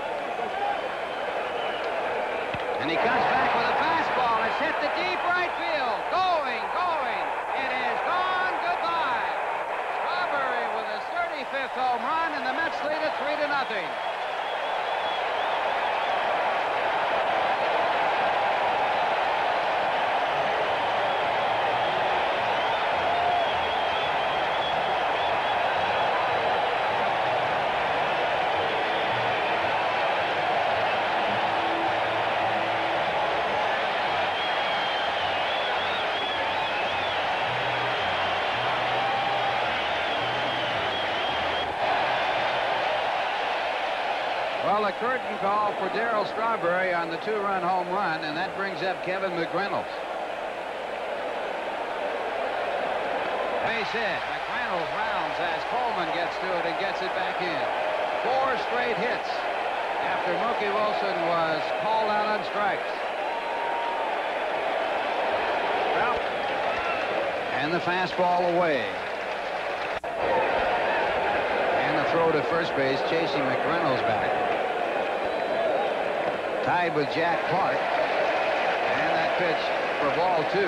[SPEAKER 24] And he comes back with a fastball. It's hit the deep right field. Going. It is gone. Goodbye. Strawberry with his 35th home run, and the Mets lead it 3-0. Well, a curtain call for Darryl Strawberry on the 2-run home run, and that brings up Kevin McReynolds. Base hit. McReynolds rounds as Coleman gets to it and gets it back in. 4 straight hits after Mookie Wilson was called out on strikes. And the fastball away. And the throw to first base. Chasey McReynolds back. Tied with Jack Clark. And that pitch for ball 2.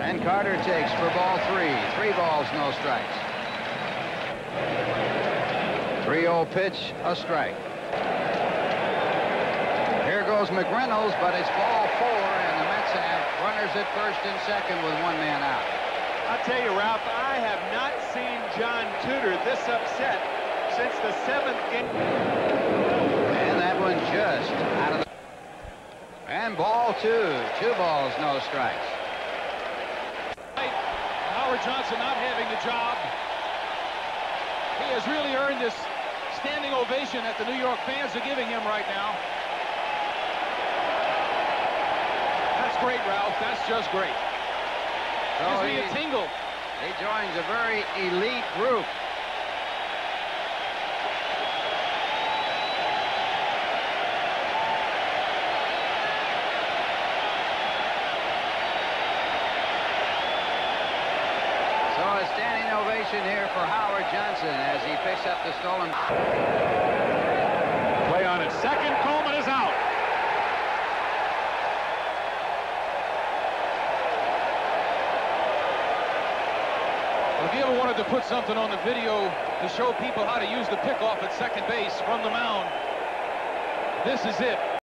[SPEAKER 24] And Carter takes for ball 3. 3 balls, no strikes. 3-0 pitch, a strike. Here goes McReynolds, but it's ball 4, and the Mets have runners at first and second with 1 man out.
[SPEAKER 13] I'll tell you, Ralph, I have not seen John Tudor this upset since the 7th game.
[SPEAKER 24] And that one just out of the... And ball 2. 2 balls, no strikes.
[SPEAKER 12] Howard Johnson not having the job. He has really earned this standing ovation that the New York fans are giving him right now. That's great, Ralph. That's just great. Gives me a tingle.
[SPEAKER 24] He joins a very elite group. So a standing ovation here for Howard Johnson as he picks up the stolen.
[SPEAKER 19] Play on it. Second. Coleman is out.
[SPEAKER 12] If you ever wanted to put something on the video to show people how to use the pickoff at second base from the mound, this is it.